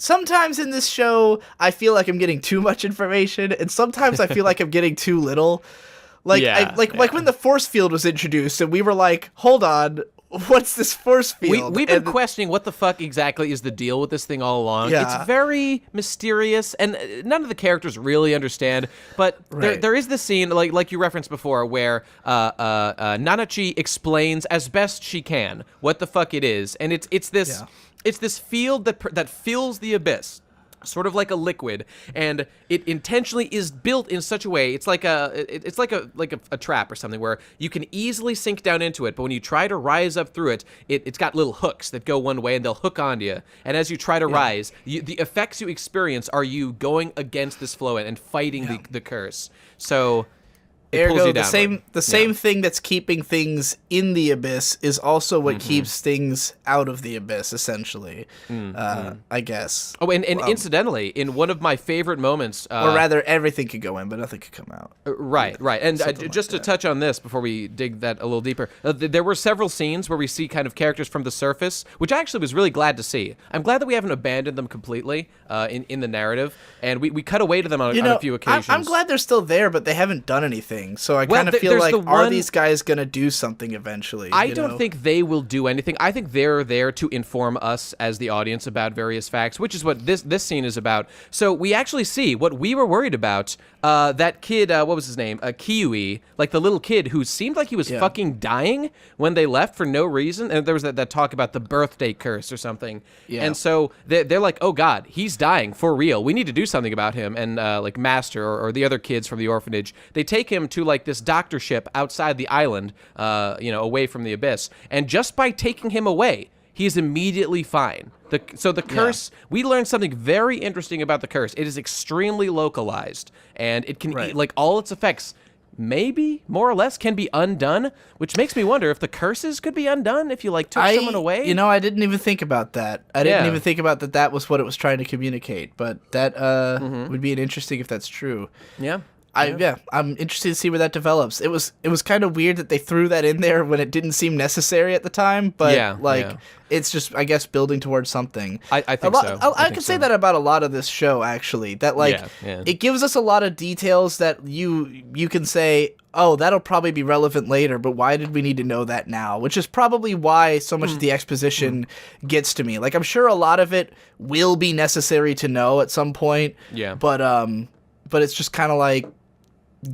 sometimes in this show, I feel like I'm getting too much information, and sometimes I feel like I'm getting too little. Like, like when the force field was introduced, and we were like, hold on, what's this force field? We've been questioning what the fuck exactly is the deal with this thing all along. Yeah. It's very mysterious, and none of the characters really understand. But there is this scene, like you referenced before, where Nanachi explains as best she can what the fuck it is, and it's this field that fills the abyss, sort of like a liquid, and it intentionally is built in such a way it's like a trap or something where you can easily sink down into it, but when you try to rise up through it, it's got little hooks that go one way and they'll hook onto you, and as you try to rise, the effects you experience are you going against this flow and fighting the curse. So it pulls you downward. the same thing that's keeping things in the abyss is also what keeps things out of the abyss, essentially. I guess. Oh, and incidentally, in one of my favorite moments, or rather, everything could go in, but nothing could come out. Right. And just to touch on this before we dig that a little deeper, there were several scenes where we see kind of characters from the surface, which I actually was really glad to see. I'm glad that we haven't abandoned them completely in the narrative, and we cut away to them on a few occasions. I'm glad they're still there, but they haven't done anything. So I kind of feel like, are these guys going to do something eventually? I don't think they will do anything. I think they're there to inform us as the audience about various facts, which is what this scene is about. So we actually see what we were worried about. That kid, what was his name? Kiwi, like the little kid who seemed like he was fucking dying when they left for no reason. And there was that talk about the birthday curse or something. Yeah. And so they're like, oh God, he's dying for real. We need to do something about him. And like Master or the other kids from the orphanage, they take him to like this doctor ship outside the island, away from the abyss. And just by taking him away, he is immediately fine. So the curse, we learned something very interesting about the curse. It is extremely localized, and it can, like, all its effects, maybe, more or less, can be undone, which makes me wonder if the curses could be undone if you, like, took someone away. I didn't even think about that. I didn't even think about that was what it was trying to communicate, but that would be interesting if that's true. Yeah. I'm interested to see where that develops. It was kind of weird that they threw that in there when it didn't seem necessary at the time, but it's just, I guess, building towards something. I think so. I could say that about a lot of this show, actually. That it gives us a lot of details that you can say, oh, that'll probably be relevant later, but why did we need to know that now? Which is probably why so much of the exposition gets to me. Like, I'm sure a lot of it will be necessary to know at some point. Yeah. But it's just kind of like,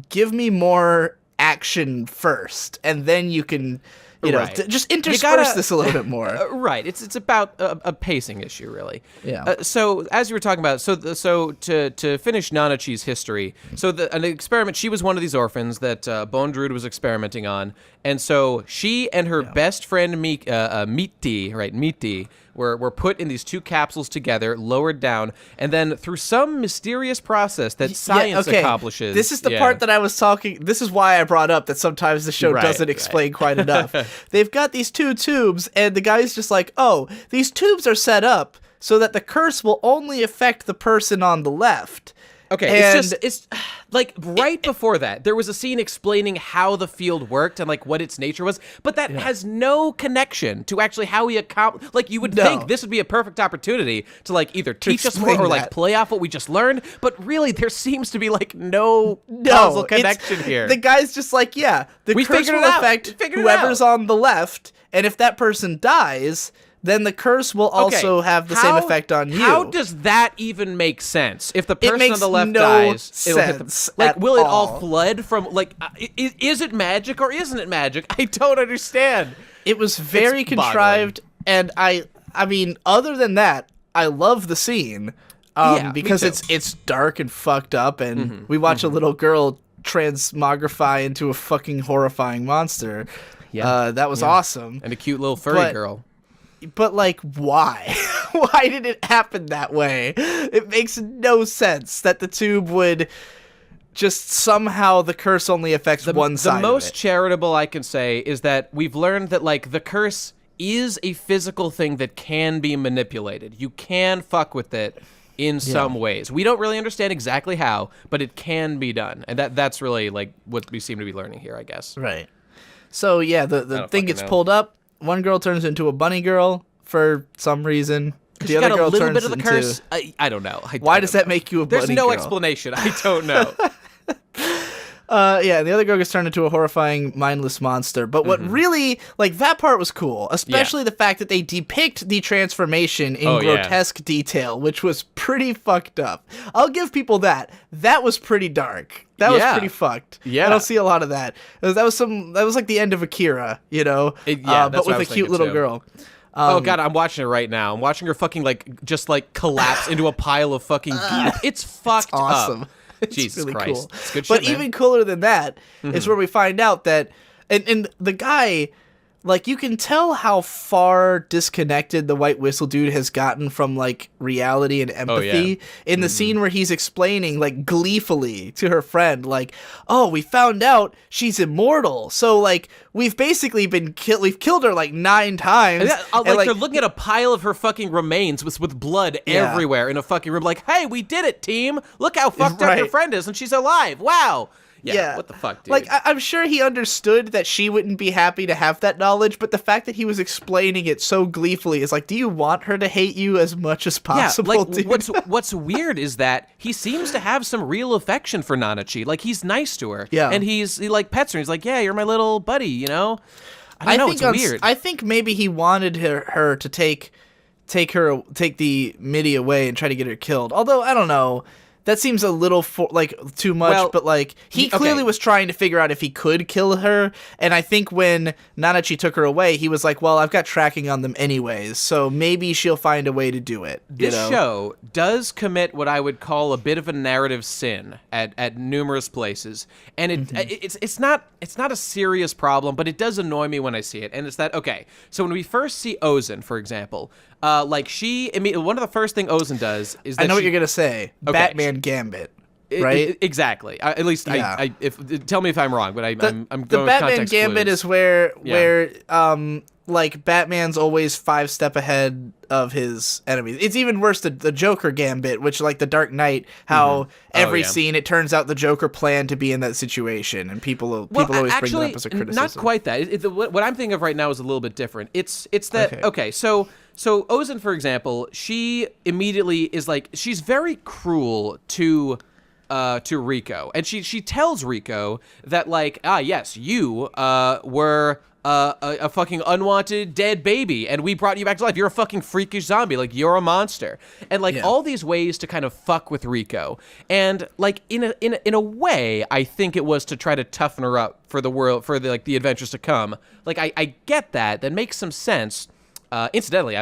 give me more action first, and then you can, just intersperse this a little bit more. Right. It's about a pacing issue, really. Yeah. So as you were talking about, so to finish Nanachi's history, so an experiment. She was one of these orphans that Bone Druid was experimenting on, and so she and her best friend Miti, were put in these two capsules together, lowered down, and then through some mysterious process that science accomplishes. This is the part that I was talking. This is why I brought up that sometimes the show doesn't explain quite enough. They've got these two tubes, and the guy's just like, oh, these tubes are set up so that the curse will only affect the person on the left. Okay, it's like right before that, there was a scene explaining how the field worked and like what its nature was, but that has no connection to actually how we accomplish. Like, you would think this would be a perfect opportunity to like either teach us more or like play off what we just learned, but really there seems to be like no causal connection here. The guy's just like, the curse will affect whoever's on the left, and if that person dies, then the curse will also have the same effect on you. How does that even make sense? If the person on the left dies, it'll hit the, like, will it all flood from, like, is it magic or isn't it magic? I don't understand. It was very contrived, and I mean, other than that, I love the scene because it's dark and fucked up, and we watch a little girl transmogrify into a fucking horrifying monster. Yeah, that was awesome. And a cute little furry girl. But, like, why? Why did it happen that way? It makes no sense that the tube would just somehow the curse only affects one side of it. The most charitable I can say is that we've learned that, like, the curse is a physical thing that can be manipulated. You can fuck with it in some ways. We don't really understand exactly how, but it can be done. And that's really, like, what we seem to be learning here, I guess. Right. So, the thing gets pulled up. One girl turns into a bunny girl for some reason. The she other got a girl little turns bit of the into- curse. I don't know. Why does that make you a There's bunny no girl? explanation. I don't know. Yeah, the other girl gets turned into a horrifying, mindless monster. But what really, like, that part was cool, especially the fact that they depict the transformation in grotesque detail, which was pretty fucked up. I'll give people that. That was pretty dark. That was pretty fucked. Yeah. I don't see a lot of that. That was like the end of Akira, you know? But with a cute little girl. Oh god, I'm watching it right now. I'm watching her fucking just collapse into a pile of fucking goop. It's fucked awesome. up. It's Jesus really Christ. cool. It's good But shit, man. even cooler than that is where we find out that, and the guy, like, you can tell how far disconnected the White Whistle dude has gotten from, like, reality and empathy in the scene where he's explaining, like, gleefully to her friend, like, oh, we found out she's immortal. So, like, we've basically we've killed her, like, 9 times. Like, they're looking at a pile of her fucking remains with blood everywhere in a fucking room. Like, hey, we did it, team. Look how fucked up your friend is, and she's alive. Wow. Yeah, what the fuck, dude? Like, I'm sure he understood that she wouldn't be happy to have that knowledge, but the fact that he was explaining it so gleefully is like, do you want her to hate you as much as possible, like, dude? what's weird is that he seems to have some real affection for Nanachi. Like, he's nice to her. Yeah. And he, like, pets her. He's like, yeah, you're my little buddy, you know? I don't know, it's weird. I think maybe he wanted her to take the MIDI away and try to get her killed. Although, I don't know. That seems a little too much, but like he clearly was trying to figure out if he could kill her, and I think when Nanachi took her away, he was like, well, I've got tracking on them anyways, so maybe she'll find a way to do it. This show does commit what I would call a bit of a narrative sin at numerous places, and it's not a serious problem, but it does annoy me when I see it, and it's that, okay, so when we first see Ozen, for example, one of the first thing Ozen does is that I know what you're gonna say. Okay. Batman Gambit, right? Exactly. Tell me if I'm wrong, but I'm going with the Batman context Gambit clues. is where like Batman's always 5 steps ahead of his enemies. It's even worse the Joker Gambit, which like the Dark Knight, how every scene it turns out the Joker planned to be in that situation, and people always bring that up as a criticism. Not quite that. What I'm thinking of right now is a little bit different. It's that okay. So Ozen, for example, she immediately is like, she's very cruel to Rico, and she tells Rico that, like, yes, you were a fucking unwanted dead baby, and we brought you back to life. You're a fucking freakish zombie, like, you're a monster, and like all these ways to kind of fuck with Rico, and like in a way, I think it was to try to toughen her up for the world, for the adventures to come. Like I get that makes some sense. Incidentally,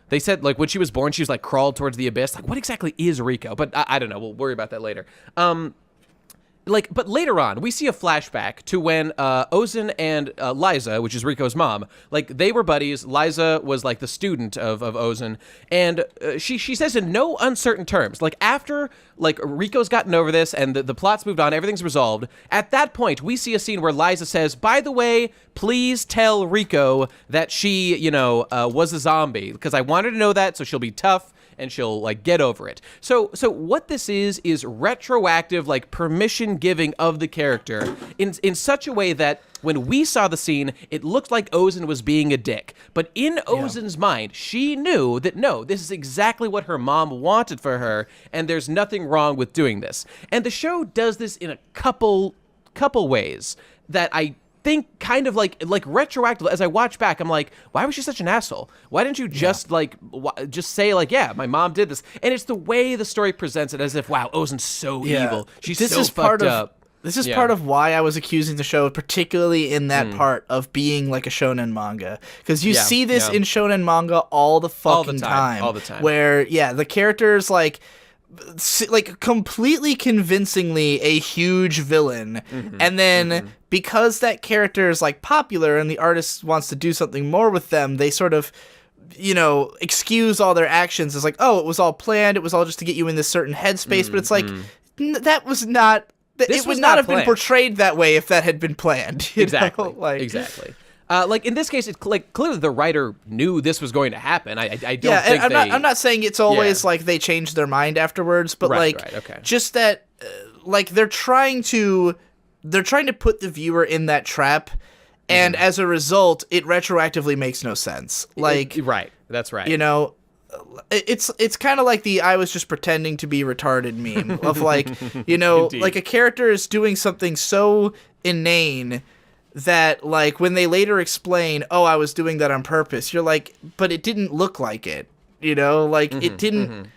they said, like, when she was born, she was, like, crawled towards the abyss. Like, what exactly is Rico? But I don't know. We'll worry about that later. But later on, we see a flashback to when Ozen and Liza, which is Rico's mom, like, they were buddies. Liza was, like, the student of Ozen. And she says in no uncertain terms, like, after, like, Rico's gotten over this and the plot's moved on, everything's resolved, at that point, we see a scene where Liza says, by the way, please tell Rico that she, was a zombie, because I want her to know that, so she'll be tough and she'll, like, get over it. So what this is retroactive, like, permission giving of the character in such a way that when we saw the scene, it looked like Ozen was being a dick. But in Ozen's mind, she knew that, no, this is exactly what her mom wanted for her, and there's nothing wrong with doing this. And the show does this in a couple ways that I think kind of like retroactive. As I watch back, I'm like, why was she such an asshole? Why didn't you just just say, like, yeah, my mom did this? And it's the way the story presents it, as if, wow, Ozen's so evil. She's so fucked up. This is part of why I was accusing the show, particularly in that part, of being like a shonen manga. Because you see this in shonen manga all the fucking time. All the time. Where, the character's like completely convincingly a huge villain, and then because that character is like popular and the artist wants to do something more with them, they sort of excuse all their actions as like, oh, it was all planned, it was all just to get you in this certain headspace. But it's like, that was not, it would not have been portrayed that way if that had been planned. Exactly. Exactly. Like, in this case, it's like clearly the writer knew this was going to happen. I don't think I'm not saying it's always like they changed their mind afterwards, but just that like they're trying to put the viewer in that trap, and as a result, it retroactively makes no sense. Like, right, that's right. it's kind of like the I was just pretending to be retarded meme of like, you know, Indeed. like a character is doing something so inane that like when they later explain, oh, I was doing that on purpose, you're like, but it didn't look like it, you know, like it didn't.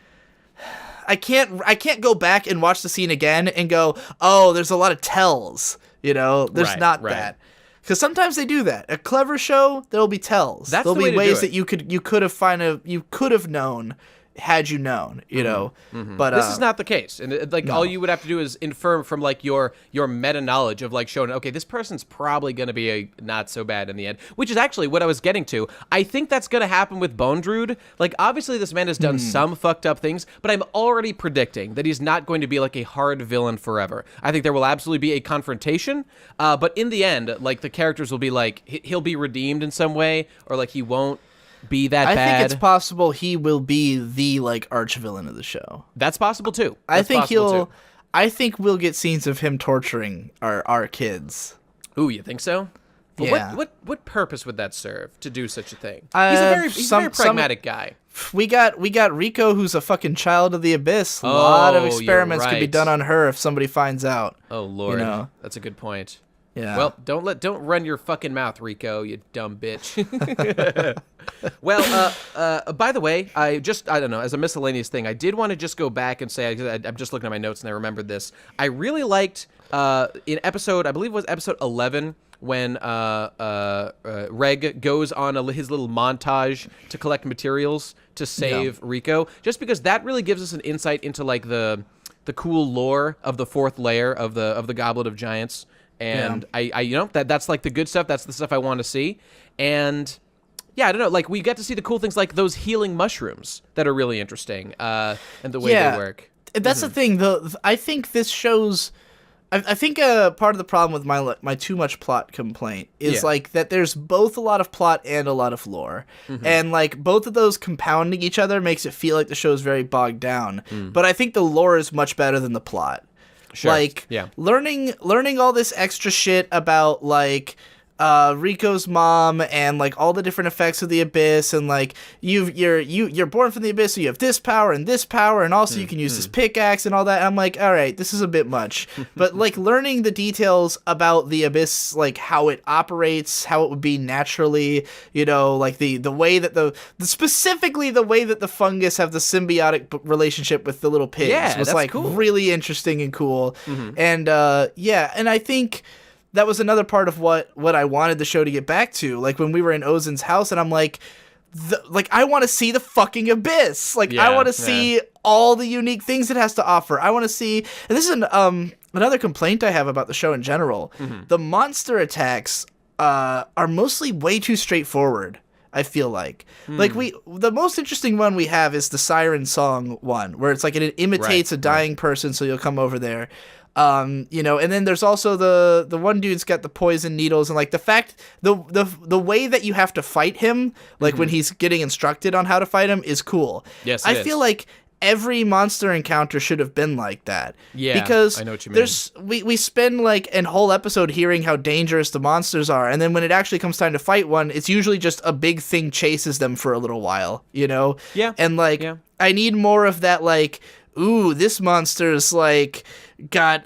I can't go back and watch the scene again and go, oh, there's a lot of tells, you know, there's not that. Because sometimes they do that. A clever show, there'll be tells. There'll be ways that you could have known had you known, you know. But this is not the case, and like all you would have to do is infer from like your meta knowledge of like showing, okay, this person's probably going to be a not so bad in the end, which is actually what I was getting to. I think that's going to happen with Bone Druid. Like obviously this man has done some fucked up things, but I'm already predicting that he's not going to be like a hard villain forever. I think there will absolutely be a confrontation, but in the end, like the characters will be like he'll be redeemed in some way, or like he won't be that bad. I think it's possible he will be the like arch villain of the show. That's possible too. I think we'll get scenes of him torturing our kids. Ooh, you think so? But Yeah. What purpose would that serve to do such a thing? He's a very pragmatic guy. We got Rico, who's a fucking child of the abyss. A lot of experiments could be right. done on her if somebody finds out. Oh Lord, You know? that's a good point. Yeah. Well, don't run your fucking mouth, Rico, you dumb bitch. Well, by the way, I don't know, as a miscellaneous thing, I did want to just go back and say, I'm just looking at my notes and I remembered this. I really liked in episode, I believe it was episode 11, when Reg goes on his little montage to collect materials to save Rico, just because that really gives us an insight into like the cool lore of the fourth layer of the Goblet of Giants. And I you know, that's like the good stuff. That's the stuff I want to see. And yeah, I don't know, like we get to see the cool things like those healing mushrooms that are really interesting, and the way they work. That's the thing, though. I think this shows. I think part of the problem with my too much plot complaint is like that there's both a lot of plot and a lot of lore, and like both of those compounding each other makes it feel like the show is very bogged down. But I think the lore is much better than the plot. Sure. Like learning all this extra shit about Rico's mom and like all the different effects of the abyss, and like you're born from the abyss, so you have this power and also you can use this pickaxe and all that. And I'm like, all right, this is a bit much. But like learning the details about the abyss, like how it operates, how it would be naturally, you know, like the way that specifically the way that the fungus have the symbiotic relationship with the little pigs was like cool. Really interesting and cool. And and I think that was another part of what I wanted the show to get back to. Like when we were in Ozen's house, and I'm like, I want to see the fucking abyss. Like I want to see all the unique things it has to offer. I want to see, and this is another complaint I have about the show in general. The monster attacks are mostly way too straightforward. I feel like the most interesting one we have is the Siren Song one, where it's like it imitates a dying person, so you'll come over there. You know, and then there's also the one dude's got the poison needles, and like the fact the way that you have to fight him, like when he's getting instructed on how to fight him, is cool. Yes, I feel like every monster encounter should have been like that. Yeah, because I know what you mean. we spend like a whole episode hearing how dangerous the monsters are, and then when it actually comes time to fight one, it's usually just a big thing chases them for a little while, you know? Yeah. And like I need more of that, like, ooh, this monster's like got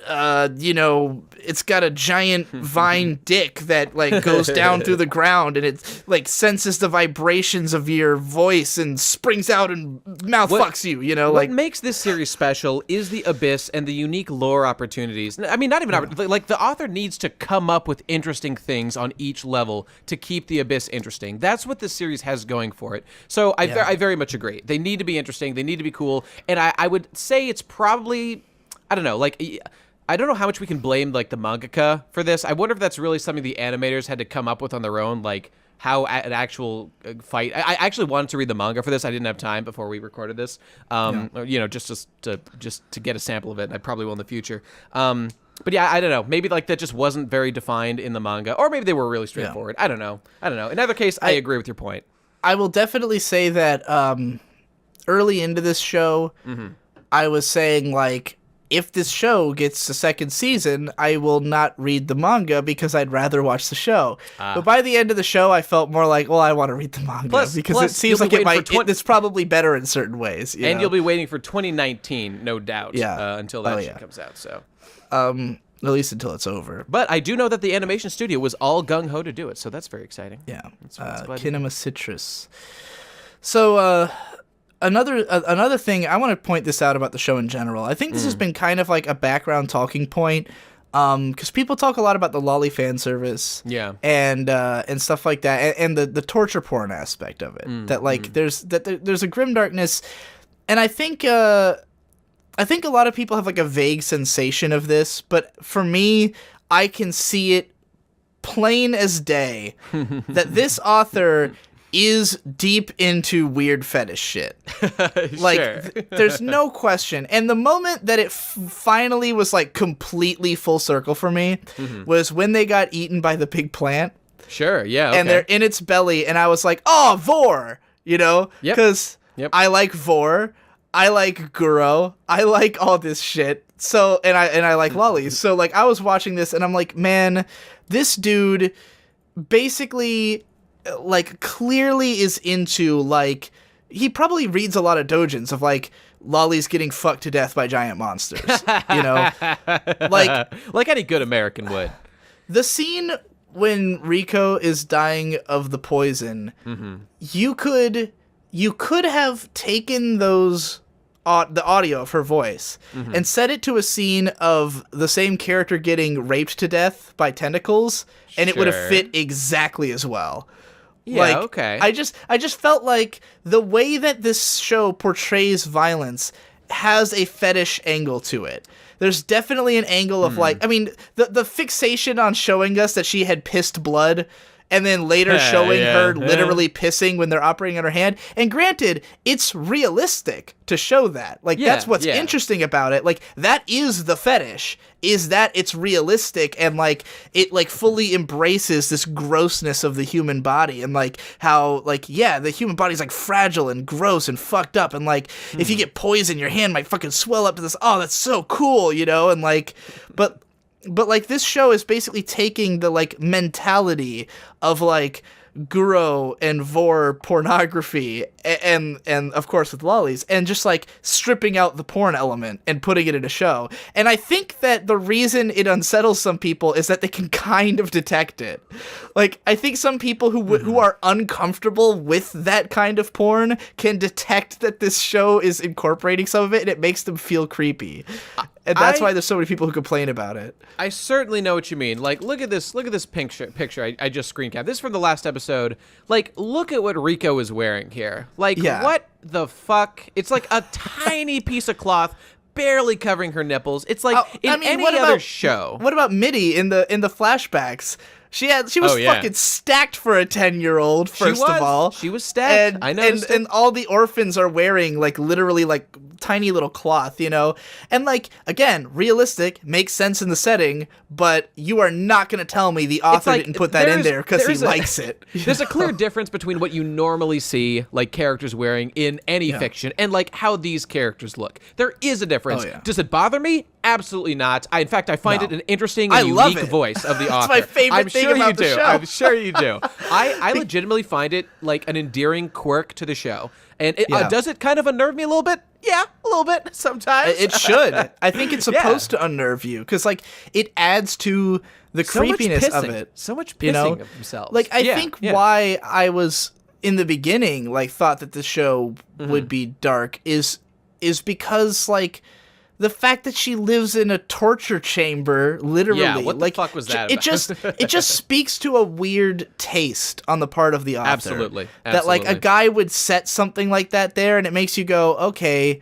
you know, it's got a giant vine dick that like goes down through the ground, and it like senses the vibrations of your voice and springs out and mouth fucks you, you know. What makes this series special is the abyss and the unique lore opportunities. I mean, not even like the author needs to come up with interesting things on each level to keep the abyss interesting. That's what this series has going for it. So I very much agree. They need to be interesting, they need to be cool, and I would say it's probably, I don't know, like, I don't know how much we can blame like the mangaka for this. I wonder if that's really something the animators had to come up with on their own, like how an actual fight. I actually wanted to read the manga for this. I didn't have time before we recorded this. You know, just to get a sample of it. And I probably will in the future. But yeah, I don't know. Maybe like that just wasn't very defined in the manga, or maybe they were really straightforward. I don't know. In either case, I agree with your point. I will definitely say that early into this show, I was saying like, if this show gets a second season, I will not read the manga because I'd rather watch the show. But by the end of the show, I felt more like, well, I want to read the manga because it seems like it's probably better in certain ways. You know? You'll be waiting for 2019, no doubt, until that shit comes out. So, at least until it's over. But I do know that the animation studio was all gung-ho to do it, so that's very exciting. Yeah, Kinema Citrus. So, another thing, I want to point this out about the show in general. I think this has been kind of like a background talking point, because people talk a lot about the lolly fan service, and stuff like that, and the torture porn aspect of it. That like there's a grimdarkness, and I think a lot of people have like a vague sensation of this, but for me, I can see it plain as day that this author is deep into weird fetish shit. Like, there's no question. And the moment that it finally was, like, completely full circle for me was when they got eaten by the big plant. Sure, yeah, okay. And they're in its belly, and I was like, oh, Vor! You know? Because I like Vor, I like Guro, I like all this shit. So, and I like lollies. So, like, I was watching this, and I'm like, man, this dude basically, like, clearly is into, like, he probably reads a lot of doujins of, like, lollies getting fucked to death by giant monsters, you know? Like any good American would. The scene when Rico is dying of the poison, you could have taken those the audio of her voice and set it to a scene of the same character getting raped to death by tentacles, and it would have fit exactly as well. Yeah, like, okay. I just felt like the way that this show portrays violence has a fetish angle to it. There's definitely an angle of like, I mean, the fixation on showing us that she had pissed blood and then later showing her literally pissing when they're operating on her hand. And granted, it's realistic to show that. Like, that's what's interesting about it. Like, that is the fetish, is that it's realistic and, like, it, like, fully embraces this grossness of the human body and, like, how, like, the human body's, like, fragile and gross and fucked up and, like, if you get poison, your hand might fucking swell up to this, oh, that's so cool, you know? And, like, but like, this show is basically taking the, like, mentality of, like, Guro and Vor pornography and of course with lollies, and just, like, stripping out the porn element and putting it in a show. And I think that the reason it unsettles some people is that they can kind of detect it. Like, I think some people who are uncomfortable with that kind of porn can detect that this show is incorporating some of it, and it makes them feel creepy. And that's why there's so many people who complain about it. I certainly know what you mean. Like, look at this picture I just screen capped. This is from the last episode. Like, look at what Rico is wearing here. Like, what the fuck? It's like a tiny piece of cloth barely covering her nipples. It's like any other show. What about Mitty in the flashbacks? She was fucking stacked for a 10-year-old, first of all. She was stacked. I noticed and all the orphans are wearing, like, literally, like, tiny little cloth, you know? And, like, again, realistic, makes sense in the setting, but you are not going to tell me the author didn't put that in there because he likes it. There's a clear difference between what you normally see, like, characters wearing in any fiction and, like, how these characters look. There is a difference. Does it bother me? Absolutely not. In fact, I find it an interesting and unique voice of the author. It's my favorite thing about the show. I'm sure you do. I legitimately find it like an endearing quirk to the show. And does it kind of unnerve me a little bit? Yeah, a little bit sometimes. It should. I think it's supposed to unnerve you because, like, it adds to the creepiness of it. So much pissing of themselves. Like, I think why I was in the beginning, like, thought that the show would be dark is because, like, the fact that she lives in a torture chamber, literally. Yeah, what the fuck was that about? It just speaks to a weird taste on the part of the author. Absolutely. That, like, a guy would set something like that there, and it makes you go, okay,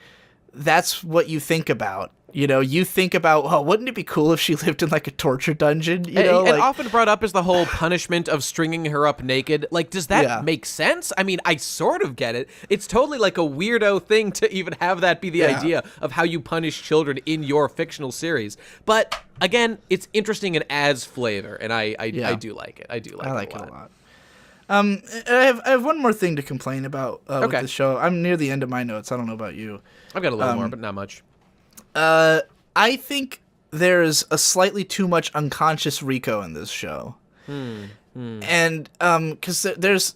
that's what you think about. You know, you think about, oh, wouldn't it be cool if she lived in, like, a torture dungeon? You know, and often brought up is the whole punishment of stringing her up naked. Like, does that make sense? I mean, I sort of get it. It's totally like a weirdo thing to even have that be the idea of how you punish children in your fictional series. But again, it's interesting and adds flavor, and I do like it. I like it a lot. I have one more thing to complain about with the show. I'm near the end of my notes. I don't know about you. I've got a little more, but not much. I think there's a slightly too much unconscious Riko in this show. And because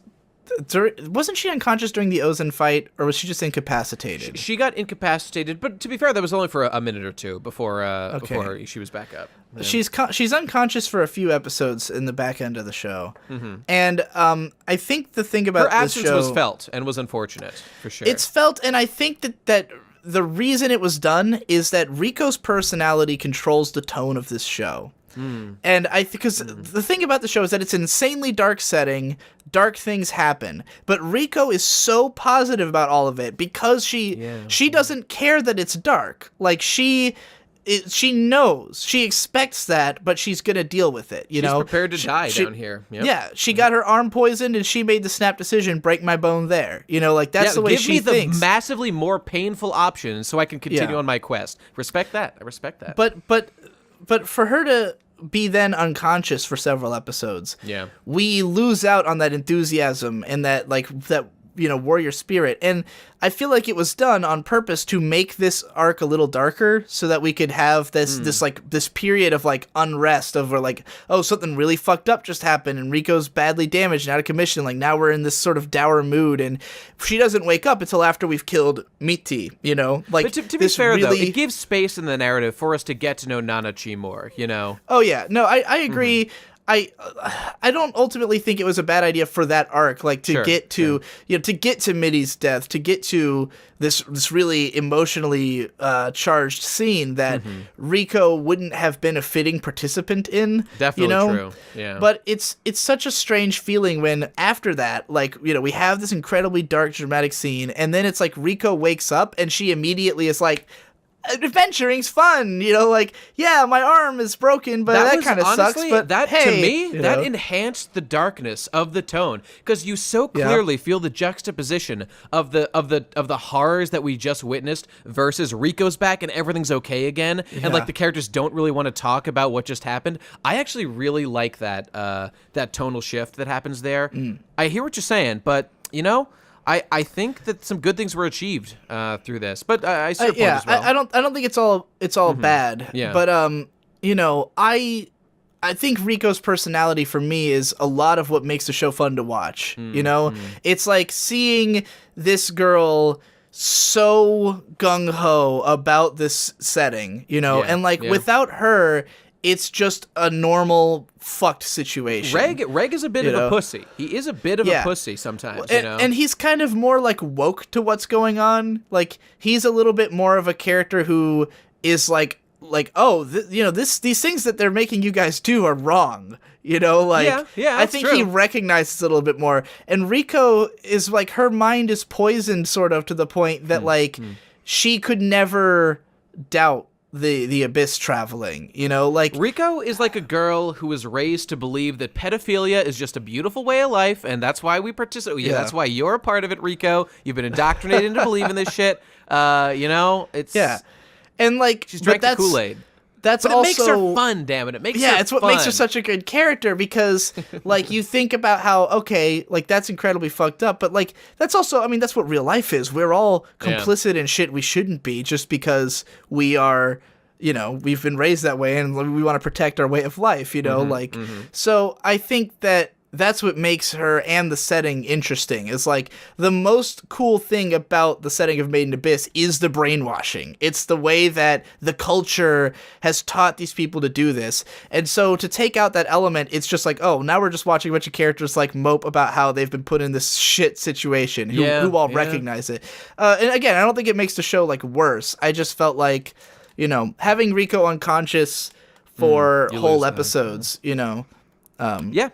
wasn't she unconscious during the Ozen fight, or was she just incapacitated? She got incapacitated, but to be fair, that was only for a minute or two before she was back up. Yeah. She's unconscious for a few episodes in the back end of the show, and I think the thing about her absence this show was felt and was unfortunate for sure. It's felt, and I think that the reason it was done is that Riko's personality controls the tone of this show. And because the thing about the show is that it's an insanely dark setting, dark things happen, but Riko is so positive about all of it because she doesn't care that it's dark. Like she knows, she expects that, but she's gonna deal with it. You know, she's prepared to die down here. Yep. Yeah, she got her arm poisoned, and she made the snap decision: break my bone there. You know, like that's the way she thinks. Give me the massively more painful option so I can continue on my quest. Respect that. I respect that. But for her to be then unconscious for several episodes, we lose out on that enthusiasm and that warrior spirit. And I feel like it was done on purpose to make this arc a little darker so that we could have this period of like unrest of where like, oh, something really fucked up just happened and Riko's badly damaged and out of commission. Like now we're in this sort of dour mood and she doesn't wake up until after we've killed Miti, you know? Like, but to be fair though, it gives space in the narrative for us to get to know Nanachi more, you know? Oh yeah, no, I agree. I don't ultimately think it was a bad idea for that arc, like to get to to get to Mitty's death, to get to this really emotionally charged scene that Riko wouldn't have been a fitting participant in. Definitely true. Yeah. But it's such a strange feeling when after that, like, you know, we have this incredibly dark, dramatic scene, and then it's like Riko wakes up and she immediately is like, adventuring's fun, you know, like, yeah, my arm is broken, but that kind of sucks. But that, hey, to me, that enhanced the darkness of the tone because you so clearly feel the juxtaposition of the horrors that we just witnessed versus Riko's back and everything's okay again, and like the characters don't really want to talk about what just happened. I actually really like that that tonal shift that happens there. I hear what you're saying, but you know, I think that some good things were achieved through this, but I see your point as well. I don't think it's all bad. Yeah. But you know, I think Riko's personality for me is a lot of what makes the show fun to watch. You know, it's like seeing this girl so gung ho about this setting. You know, and like without her, it's just a normal fucked situation. Reg is a bit of a pussy. He is a bit of a pussy sometimes, you know? And he's kind of more like woke to what's going on. Like he's a little bit more of a character who is like oh, you know, these things that they're making you guys do are wrong. You know, like I think he recognizes it a little bit more. And Riko is like, her mind is poisoned sort of to the point that like she could never doubt the abyss traveling, you know, like Riko is like a girl who was raised to believe that pedophilia is just a beautiful way of life, and that's why we participate. Yeah, that's why you're a part of it, Riko. You've been indoctrinated into believing this shit. You know, it's and like she's drank the Kool-Aid. But it also makes her fun, damn it. It makes her fun. It's what makes her such a good character because, like, you think about how, okay, like, that's incredibly fucked up, but, like, that's also, I mean, that's what real life is. We're all complicit in shit we shouldn't be just because we are, you know, we've been raised that way and we want to protect our way of life, you know, so I think that that's what makes her and the setting interesting. Is like the most cool thing about the setting of Made in Abyss is the brainwashing. It's the way that the culture has taught these people to do this. And so to take out that element, it's just like, oh, now we're just watching a bunch of characters like mope about how they've been put in this shit situation who all recognize it. And again, I don't think it makes the show like worse. I just felt like, you know, having Riko unconscious for whole episodes, you know. Yeah.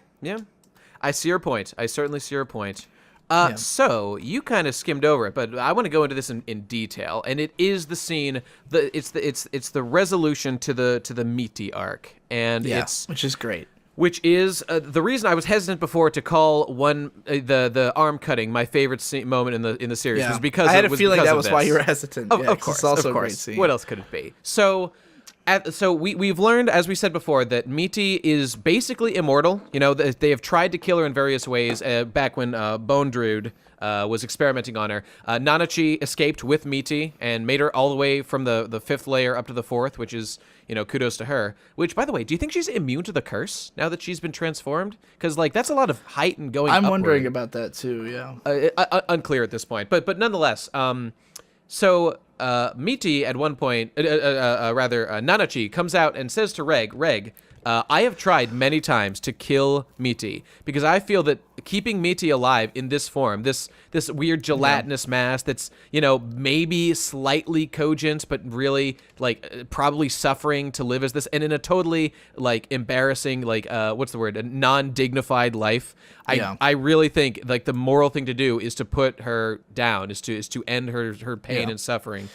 I see your point. I certainly see your point. So you kind of skimmed over it, but I want to go into this in detail. And it is the scene. It's the resolution to the Miti arc, and which is great. Which is the reason I was hesitant before to call the arm cutting my favorite moment in the series was because I had a feeling that was why you were hesistent. Of course, it's also of course. A great scene. What else could it be? So So we've learned, as we said before, that Miti is basically immortal. You know, they have tried to kill her in various ways. Back when Bone Druid was experimenting on her, Nanachi escaped with Miti and made her all the way from the fifth layer up to the fourth, which is, you know, kudos to her. Which, by the way, do you think she's immune to the curse now that she's been transformed? Because like that's a lot of height and going. I'm upward. wondering about that too. Yeah. Unclear at this point, but nonetheless. So Miti at one point, Nanachi comes out and says to Reg, I have tried many times to kill Miti because I feel that keeping Miti alive in this form, this weird gelatinous mass that's, you know, maybe slightly cogent, but really like probably suffering to live as this, and in a totally like embarrassing, like what's the word, a non-dignified life. I really think like the moral thing to do is to put her down, is to end her pain and suffering.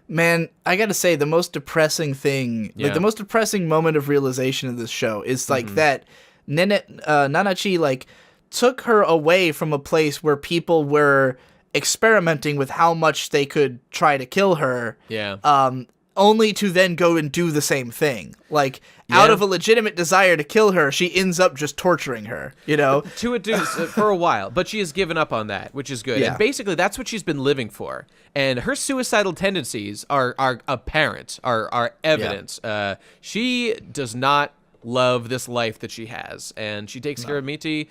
Man, I gotta say, the most depressing thing, like the most depressing moment of realization of this show is like that Nanachi like took her away from a place where people were experimenting with how much they could try to kill her. Only to then go and do the same thing. Like, out of a legitimate desire to kill her, she ends up just torturing her, you know? To a dude for a while, but she has given up on that, which is good. Yeah. And basically, that's what she's been living for. And her suicidal tendencies are apparent, are evident. Yeah. She does not love this life that she has, and she takes care of Miti.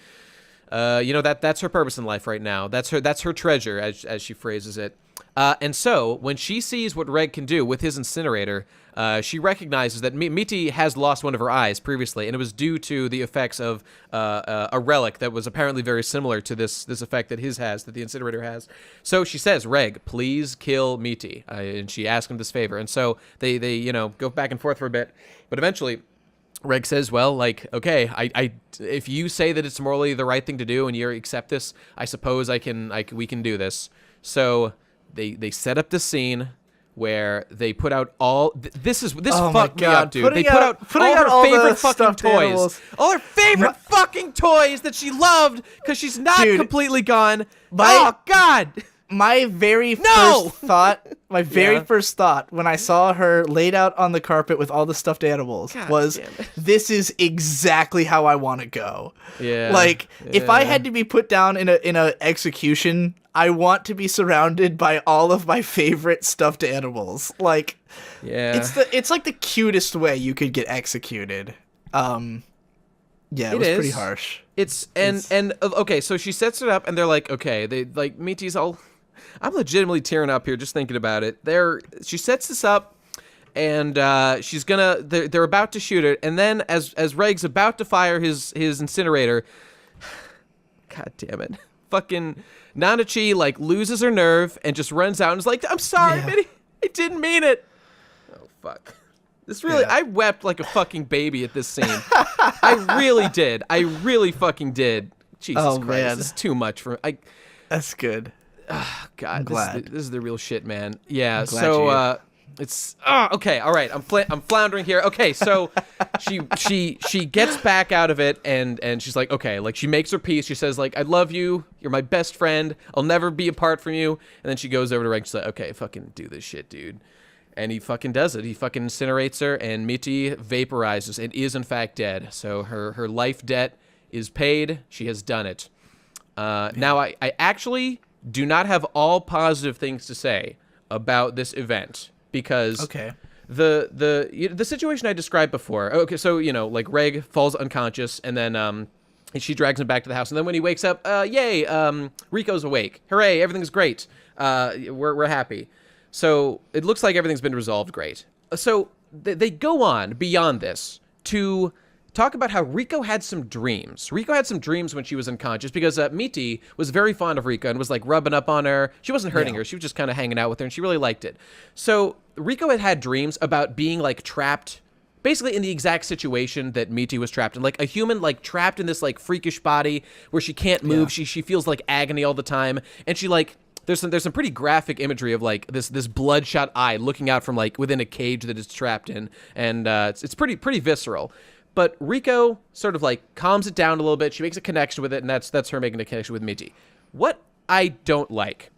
You know, that's her purpose in life right now. That's her treasure, as she phrases it. And so, when she sees what Reg can do with his incinerator, she recognizes that Miti has lost one of her eyes previously, and it was due to the effects of a relic that was apparently very similar to this effect that that the incinerator has. So she says, Reg, please kill Miti, and she asks him this favor. And so they you know, go back and forth for a bit, but eventually Reg says, well, like, okay, I if you say that it's morally the right thing to do and you accept this, I suppose we can do this. So they set up the scene where they put out all this fucked me up, dude. They put out all her favorite fucking toys. Animals. All her favorite fucking toys that she loved because she's not completely gone. Oh God. My very first thought when I saw her laid out on the carpet with all the stuffed animals was, this is exactly how I want to go. Yeah. Like, if I had to be put down in a execution, I want to be surrounded by all of my favorite stuffed animals. Like, it's like the cutest way you could get executed. It was pretty harsh. Okay, so she sets it up, and they're like, okay, they like Miti's all. I'm legitimately tearing up here just thinking about it. She sets this up, and she's gonna. They're about to shoot it, and then as Reg's about to fire his incinerator, God damn it, fucking Nanachi like loses her nerve and just runs out and is like, "I'm sorry, Mitty, I didn't mean it." Oh fuck. This really, I wept like a fucking baby at this scene. I really did. I really fucking did. Jesus Christ, man. This is too much for. That's good. Oh, God, this is the real shit, man. Yeah. So it's okay. All right. I'm floundering here. Okay. So she gets back out of it and she's like, okay, like she makes her peace. She says like, I love you. You're my best friend. I'll never be apart from you. And then she goes over to Reg. She's like, okay, fucking do this shit, dude. And he fucking does it. He fucking incinerates her, and Miti vaporizes and is in fact dead. So her life debt is paid. She has done it. Now I actually do not have all positive things to say about this event because the situation I described before. Okay, so you know, like Reg falls unconscious, and then she drags him back to the house, and then when he wakes up, yay, Rico's awake. Hooray, everything's great. We're happy. So it looks like everything's been resolved great. So they go on beyond this to talk about how Rico had some dreams. Rico had some dreams when she was unconscious because Miti was very fond of Rico and was like rubbing up on her. She wasn't hurting her. She was just kind of hanging out with her, and she really liked it. So Rico had dreams about being like trapped basically in the exact situation that Miti was trapped in, like a human like trapped in this like freakish body where she can't move. She feels like agony all the time, and she like there's some pretty graphic imagery of like this bloodshot eye looking out from like within a cage that it's trapped in, and it's pretty visceral. But Rico sort of like calms it down a little bit. She makes a connection with it, and that's her making a connection with Miti. What I don't like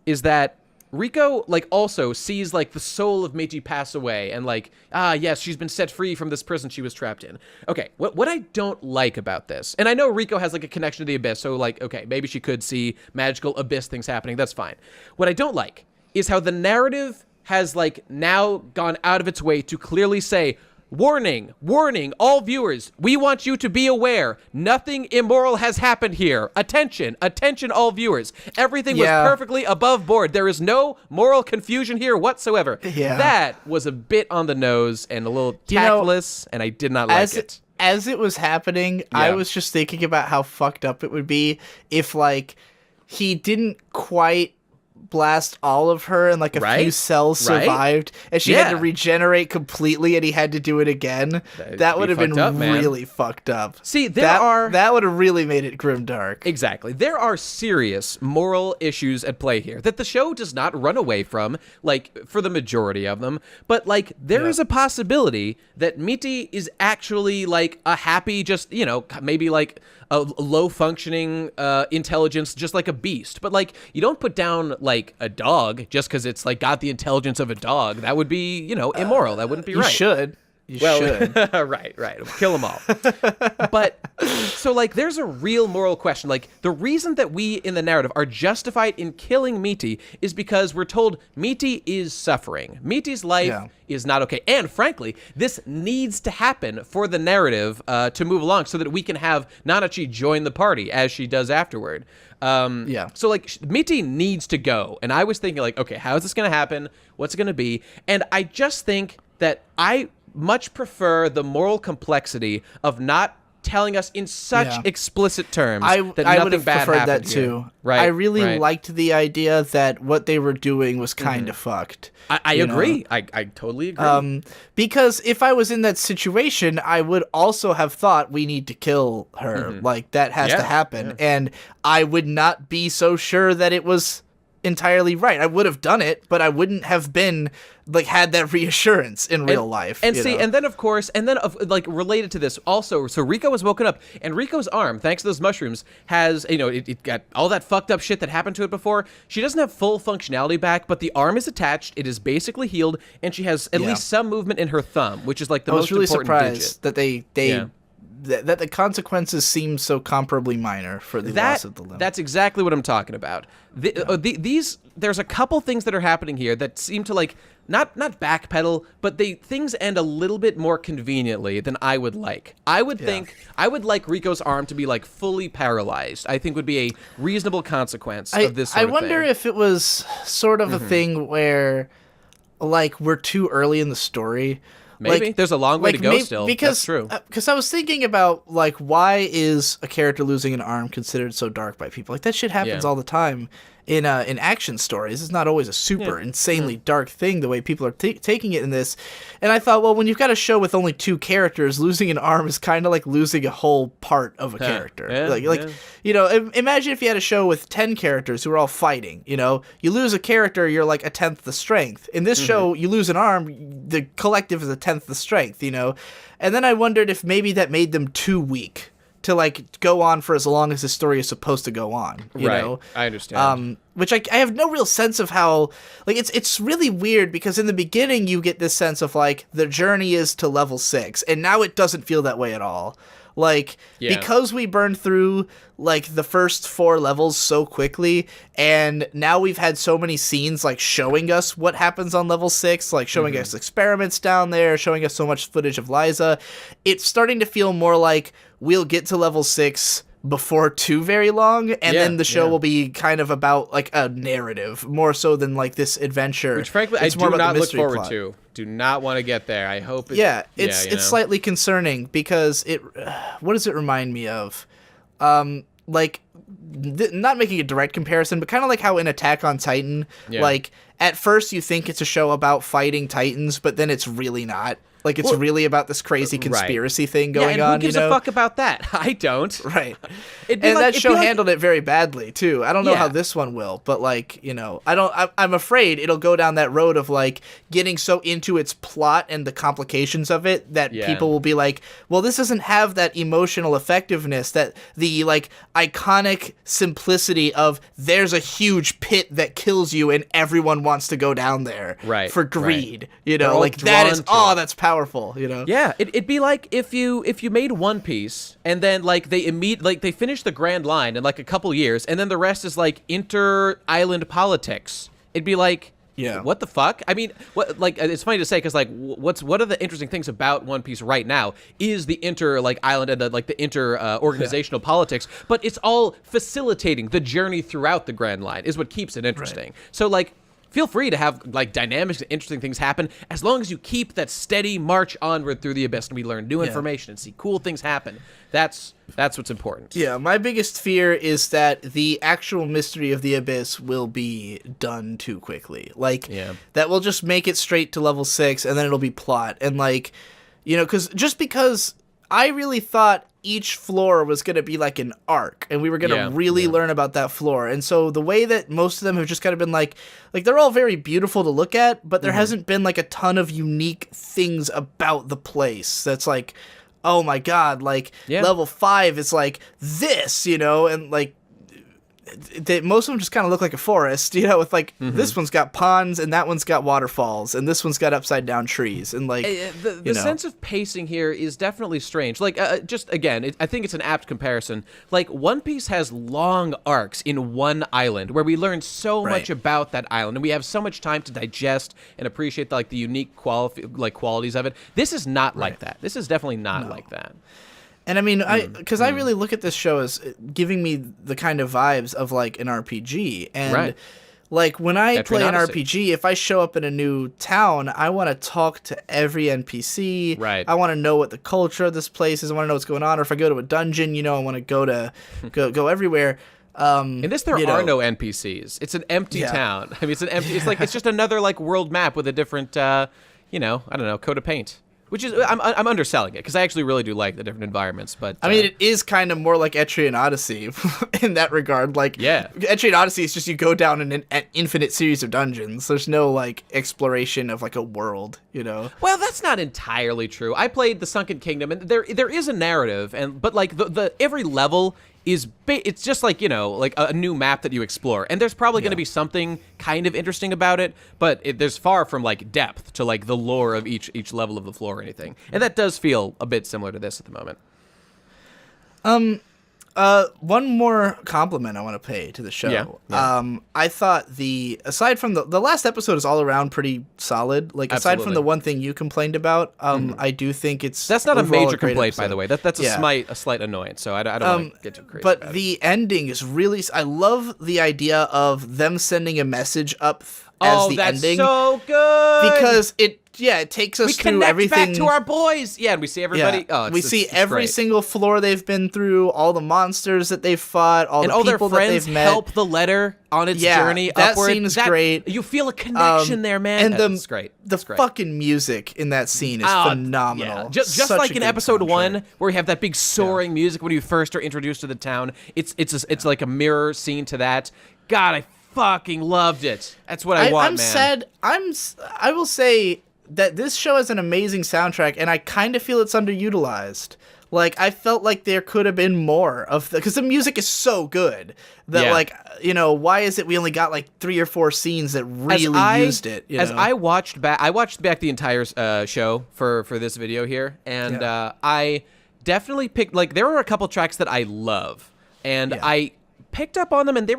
is that Riko, like, also sees, like, the soul of Meiji pass away, and, like, yes, she's been set free from this prison she was trapped in. Okay, what I don't like about this, and I know Riko has, like, a connection to the Abyss, so, like, okay, maybe she could see magical Abyss things happening, that's fine. What I don't like is how the narrative has, like, now gone out of its way to clearly say, warning, warning, all viewers, we want you to be aware. Nothing immoral has happened here. Attention, attention, all viewers. Everything was perfectly above board. There is no moral confusion here whatsoever. Yeah. That was a bit on the nose and a little tactless, and I did not like it. As it was happening, I was just thinking about how fucked up it would be if, like, he didn't quite blast all of her and like a few cells survived and she had to regenerate completely and he had to do it again. That would have been really fucked up. See, that would have really made it grimdark. Exactly. There are serious moral issues at play here that the show does not run away from, like, for the majority of them, but, like, there is a possibility that Miti is actually, like, a happy, just, you know, maybe, like, a low-functioning intelligence, just like a beast. But, like, you don't put down, like, a dog just because it's, like, got the intelligence of a dog. That would be, you know, immoral. That wouldn't be right. You should. right. Kill them all. But, so, like, there's a real moral question. Like, the reason that we, in the narrative, are justified in killing Miti is because we're told Miti is suffering. Miti's life is not okay. And, frankly, this needs to happen for the narrative to move along so that we can have Nanachi join the party, as she does afterward. So, like, Miti needs to go. And I was thinking, like, okay, how is this going to happen? What's it going to be? And I just think that I much prefer the moral complexity of not telling us in such explicit terms that I nothing would have bad preferred happened that here. too. Right, I really liked the idea that what they were doing was kind of fucked. I agree. I totally agree. Because if I was in that situation, I would also have thought we need to kill her. Like, that has to happen. And I would not be so sure that it was entirely right. I would have done it, but I wouldn't have been, like, had that reassurance in real life. And see, and then, of course, like, related to this also, so Riko was woken up, and Riko's arm, thanks to those mushrooms, has, you know, it got all that fucked up shit that happened to it before. She doesn't have full functionality back, but the arm is attached, it is basically healed, and she has at least some movement in her thumb, which is, like, the most important digit. I was really surprised that that the consequences seem so comparably minor for the loss of the limb. That's exactly what I'm talking about. There's a couple things that are happening here that seem to, like, not backpedal, but things end a little bit more conveniently than I would like. I would think I would like Riko's arm to be, like, fully paralyzed. I think would be a reasonable consequence of this sort of thing. I wonder if it was sort of a thing where, like, we're too early in the story. Maybe. There's a long way to go still. Because, that's true. Because I was thinking about, like, why is a character losing an arm considered so dark by people? Like, that shit happens all the time in action stories. It's not always a super insanely dark thing the way people are taking it in this. And I thought, well, when you've got a show with only two characters, losing an arm is kind of like losing a whole part of a character. You know, imagine if you had a show with 10 characters who are all fighting, you know, you lose a character, you're like a tenth the strength. In this show, you lose an arm, the collective is a tenth the strength, you know. And then I wondered if maybe that made them too weak to, like, go on for as long as the story is supposed to go on, you know? I understand. Which I have no real sense of how, like, it's really weird because in the beginning you get this sense of, like, the journey is to level 6, and now it doesn't feel that way at all. Like, because we burned through, like, the first 4 levels so quickly, and now we've had so many scenes, like, showing us what happens on level 6, like, showing us experiments down there, showing us so much footage of Liza, it's starting to feel more like we'll get to level 6 before too very long, and then the show will be kind of about, like, a narrative, more so than, like, this adventure. Which, frankly, I do not look forward to. Do not want to get there. I hope it's slightly concerning because what does it remind me of? Like, not making a direct comparison, but kind of like how in Attack on Titan, like, at first you think it's a show about fighting titans, but then it's really not. Like it's really about this crazy conspiracy thing going on. Who gives a fuck about that? I don't. Right. And that show handled it very badly too. I don't know how this one will, but like, I'm afraid it'll go down that road of like getting so into its plot and the complications of it that people will be like, well, this doesn't have that emotional effectiveness, that the like iconic simplicity of there's a huge pit that kills you and everyone wants to go down there for greed. Like that is that's powerful. Yeah, it'd be like if you made One Piece and then like they finish the Grand Line in like a couple years and then the rest is like inter-island politics. It'd be like, what the fuck? I mean, it's funny to say because like, what are the interesting things about One Piece right now is the island and the inter organizational politics, but it's all facilitating the journey throughout the Grand Line is what keeps it interesting. So like, feel free to have like dynamic and interesting things happen as long as you keep that steady march onward through the abyss and we learn new information and see cool things happen. That's what's important. Yeah, my biggest fear is that the actual mystery of the abyss will be done too quickly. Like that will just make it straight to level 6 and then it'll be plot. And like, because I really thought each floor was going to be like an arc and we were going to really learn about that floor. And so the way that most of them have just kind of been like they're all very beautiful to look at, but there hasn't been like a ton of unique things about the place that's like, oh my God, like level 5 is like this, and like most of them just kind of look like a forest, with like this one's got ponds and that one's got waterfalls and this one's got upside down trees and like the sense of pacing here is definitely strange. Like just again, I think it's an apt comparison. Like One Piece has long arcs in one island where we learn so much about that island and we have so much time to digest and appreciate the unique qualities of it. This is not like that. This is definitely not like that. And I mean, I really look at this show as giving me the kind of vibes of like an RPG. And like when I play an RPG, if I show up in a new town, I want to talk to every NPC. Right. I want to know what the culture of this place is. I want to know what's going on. Or if I go to a dungeon, I want to go everywhere. In this, there are no NPCs. It's an empty town. I mean, it's just another like world map with a different, I don't know, coat of paint. Which is, I'm underselling it because I actually really do like the different environments, but I mean, it is kind of more like Etrian Odyssey in that regard. Like, Etrian Odyssey is just you go down an infinite series of dungeons. There's no like exploration of like a world, Well, that's not entirely true. I played the Sunken Kingdom, and there is a narrative, but like the every level it's just like like a new map that you explore, and there's probably going to be something kind of interesting about it, but there's far from like depth to like the lore of each level of the floor or anything, and that does feel a bit similar to this at the moment. One more compliment I want to pay to the show. I thought aside from the last episode is all around pretty solid. Like aside from the one thing you complained about, I do think that's not a major complaint, by the way. That's a slight annoyance. So I don't want to get too crazy. But about the ending is really. I love the idea of them sending a message up as the ending. Oh, that's so good because it takes us through everything. We connect back to our boys. Yeah, and we see everybody. Yeah. We see every single floor they've been through, all the monsters that they've fought, all the people that they've met. Help the letter on its journey upward. That scene is great. You feel a connection there, man. And that's great. The fucking music in that scene is phenomenal. Yeah. Just like in episode 1, where we have that big soaring music when you first are introduced to the town. It's like a mirror scene to that. God, I fucking loved it. That's what I want, I'm man. Sad. I will say that this show has an amazing soundtrack, and I kind of feel it's underutilized. Like, I felt like there could have been more of because the music is so good that, why is it we only got like 3 or 4 scenes that really used it? I watched back the entire show for this video here, and I definitely picked there were a couple tracks that I love, and I picked up on them, and they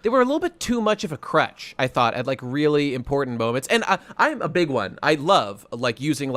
were a little bit too much of a crutch, I thought, at really important moments. And I'm a big one. I love using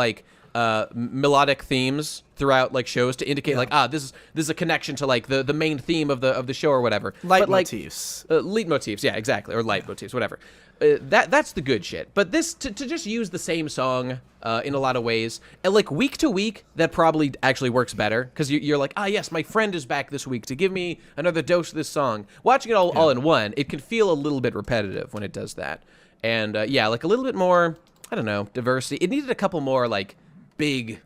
melodic themes throughout shows to indicate this is a connection to the main theme of the show or whatever. Leitmotifs. Leitmotifs, yeah, exactly, or leitmotifs, whatever. That's the good shit. But this to just use the same song in a lot of ways, and week to week, that probably actually works better because you're like, yes, my friend is back this week to give me another dose of this song. Watching it all in one, it can feel a little bit repetitive when it does that. And a little bit more, I don't know, diversity. It needed a couple more big,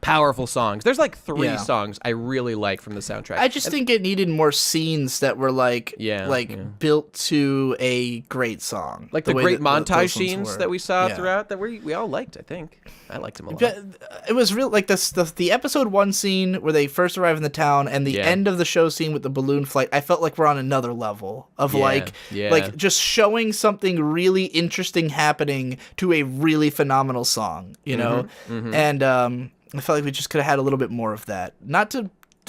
powerful songs. There's like 3 Yeah. songs I really like from the soundtrack. I just think it needed more scenes that were built to a great song, like the way great that montage those ones scenes were. that we saw Yeah. throughout that we all liked. I think I liked them a lot. It was real, like the episode 1 scene where they first arrive in the town, and the end of the show scene with the balloon flight. I felt like we're on another level of like just showing something really interesting happening to a really phenomenal song, you know, and I felt like we just could have had a little bit more of that.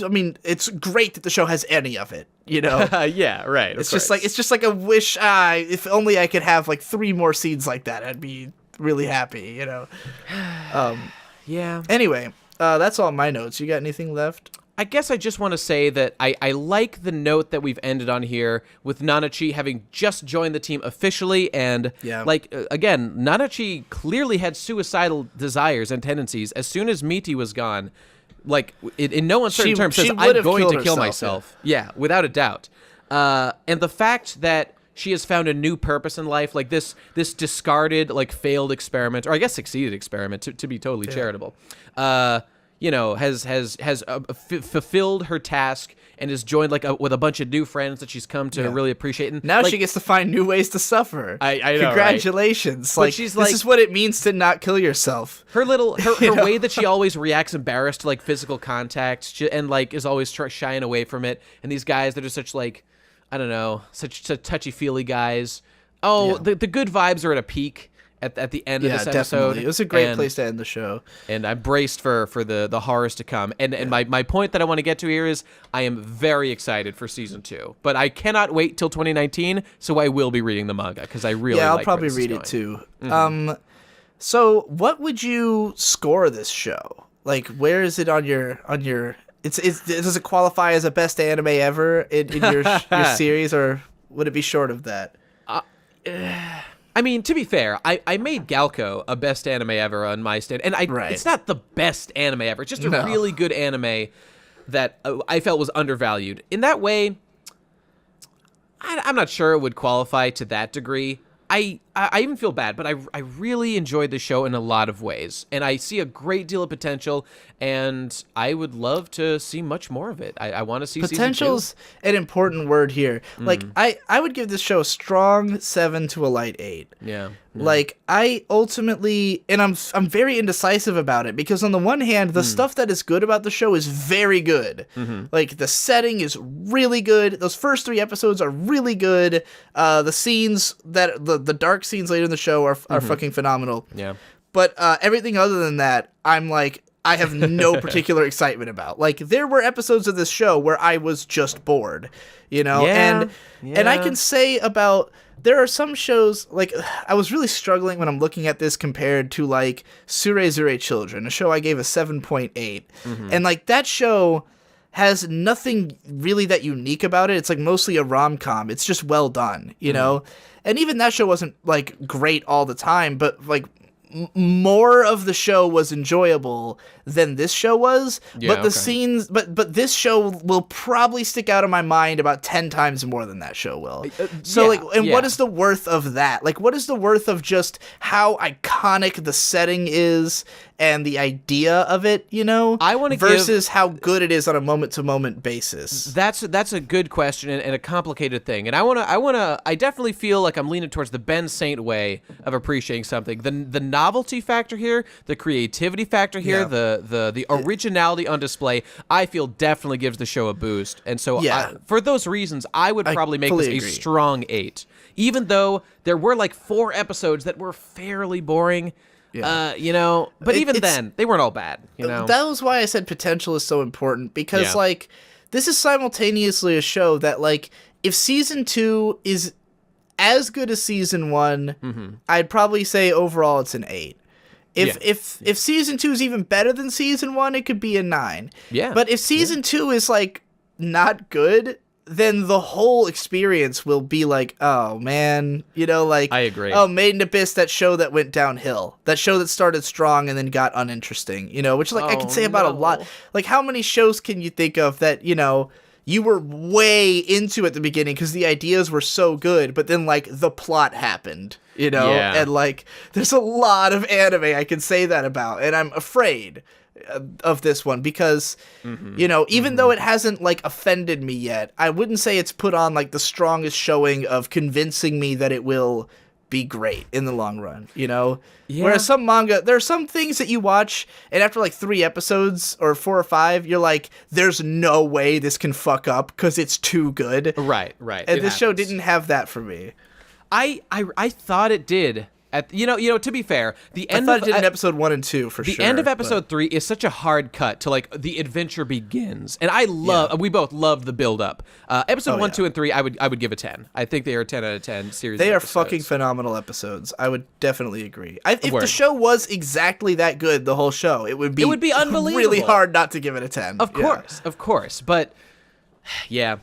I mean, it's great that the show has any of it, you know. Yeah, right. It's just like a wish. If only I could have like 3 more scenes like that, I'd be really happy, you know. Yeah. Anyway, that's all my notes. You got anything left? I guess I just want to say that I like the note that we've ended on here with Nanachi having just joined the team officially, and again, Nanachi clearly had suicidal desires and tendencies as soon as Miti was gone. Like, in no uncertain terms, says, I'm going to kill myself. Yeah, without a doubt. And the fact that she has found a new purpose in life, like this discarded, like, failed experiment, or I guess succeeded experiment, to be totally charitable, you know, has fulfilled her task and is joined with a bunch of new friends that she's come to really appreciate. And now she gets to find new ways to suffer. I know, congratulations! Right? Like, this is what it means to not kill yourself. Her way that she always reacts embarrassed to like physical contact, and like is always shying away from it. And these guys that are such like, I don't know, such touchy-feely guys. Oh, the good vibes are at a peak at the end of this episode. Definitely. It was a great place to end the show. And I'm braced for the horrors to come. And my point that I want to get to here is I am very excited for season 2. But I cannot wait till 2019, so I will be reading the manga because I really like I'll where probably this is read going. it too. So what would you score this show? Like, where is it on your does it qualify as a best anime ever in your series, or would it be short of that? I mean, to be fair, I made Galco a best anime ever on my stand, and it's not the best anime ever. It's just a really good anime that I felt was undervalued. In that way, I'm not sure it would qualify to that degree. I even feel bad, but I really enjoyed the show in a lot of ways, and I see a great deal of potential, and I would love to see much more of it. I want to see potential's an important word here. Like, I would give this show a strong 7 to a light 8. Yeah. Like, I ultimately, and I'm very indecisive about it, because on the one hand, the stuff that is good about the show is very good. Like, the setting is really good. Those first 3 episodes are really good. The scenes the dark scenes later in the show are fucking phenomenal. Yeah. But everything other than that, I'm like, I have no particular excitement about. Like, there were episodes of this show where I was just bored, you know? And I can say about, there are some shows, like, I was really struggling when I'm looking at this compared to, like, Surezure Children, a show I gave a 7.8. And, like, that show has nothing really that unique about it. It's, like, mostly a rom-com. It's just well done, you know? And even that show wasn't, like, great all the time, but, like, more of the show was enjoyable than this show was, but the scenes, but this show will probably stick out in my mind about 10 times more than that show will. So what is the worth of that? Like, what is the worth of just how iconic the setting is and the idea of it, you know? I want to versus how good it is on a moment-to-moment basis. That's a good question and a complicated thing. And I definitely feel like I'm leaning towards the Ben Saint way of appreciating something. The novelty factor here, the creativity factor here, the originality on display, I feel definitely gives the show a boost. And so for those reasons, I would probably make this a strong 8. Even though there were like 4 episodes that were fairly boring. You know, but even then, they weren't all bad, you know? That was why I said potential is so important, because, like, this is simultaneously a show that, like, if season 2 is as good as season 1, I'd probably say overall it's an 8. If season 2 is even better than season 1, it could be a 9. Yeah. But if season 2 is, like, not good, then the whole experience will be like, oh man, you know, like, I agree. Oh, Made in Abyss, that show that went downhill, that show that started strong and then got uninteresting, you know, which, like, I can say about a lot. Like, how many shows can you think of that, you know, you were way into at the beginning because the ideas were so good, but then like the plot happened, you know, and like there's a lot of anime I can say that about, and I'm afraid of this one because you know, even though it hasn't like offended me yet, I wouldn't say it's put on like the strongest showing of convincing me that it will be great in the long run, you know. Whereas some manga, there are some things that you watch and after like 3 episodes or 4 or 5 you're like, there's no way this can fuck up because it's too good. Right And this show didn't have that for me. I thought it did. You know. To be fair, the end I thought it did in episode 1 and 2 for sure. The end of episode 3 is such a hard cut to like the adventure begins, and I love. We both love the build up. Episode 1, 2, and 3, I would give a 10. I think they are 10 out of 10 series. They are episodes. fucking phenomenal episodes. I would definitely agree. If the show was exactly that good, the whole show, it would be unbelievable. Really hard not to give it a 10. Of course, but yeah.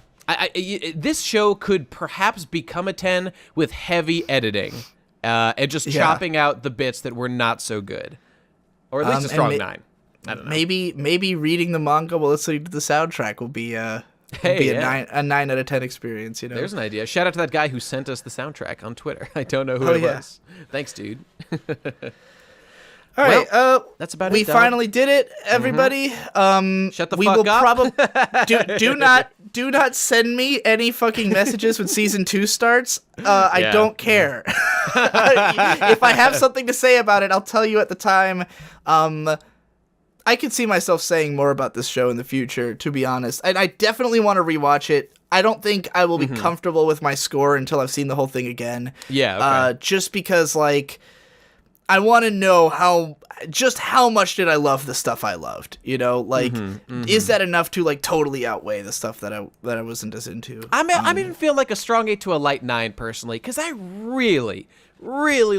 This show could perhaps become a 10 with heavy editing. And just chopping out the bits that were not so good, or at least a strong 9. I don't know. Maybe reading the manga while listening to the soundtrack will be a 9 out of 10 experience. You know, there's an idea. Shout out to that guy who sent us the soundtrack on Twitter. I don't know who it was. Thanks, dude. All right, that's about it. We finally did it, everybody. Shut the fuck up. Do not send me any fucking messages when season 2 starts. I don't care. If I have something to say about it, I'll tell you at the time. I could see myself saying more about this show in the future, to be honest. And I definitely want to rewatch it. I don't think I will be comfortable with my score until I've seen the whole thing again. Yeah, okay. Just because, like, I want to know how much did I love the stuff I loved, you know, like, is that enough to like totally outweigh the stuff that I wasn't as into? I'm even feel like a strong 8 to a light 9 personally, because I really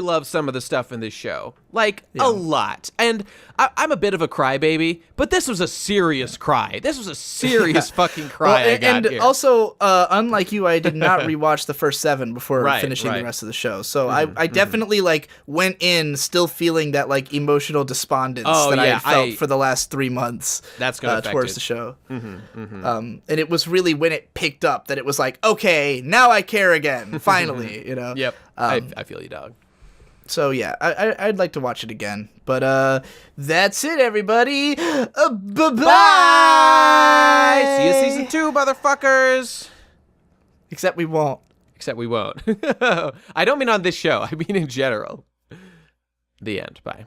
love some of the stuff in this show, like a lot. And I'm a bit of a crybaby, but this was a serious cry. This was a serious fucking cry. And also, unlike you, I did not rewatch the first 7 before finishing the rest of the show. So I definitely like went in still feeling that like emotional despondence that I had felt for the last 3 months. That's gonna towards the show. And it was really when it picked up that it was like, okay, now I care again. Finally, you know. Yep. I feel you, dog. So yeah, I'd like to watch it again. But that's it, everybody. Bye-bye. See you season 2, motherfuckers. Except we won't. I don't mean on this show. I mean in general. The end. Bye.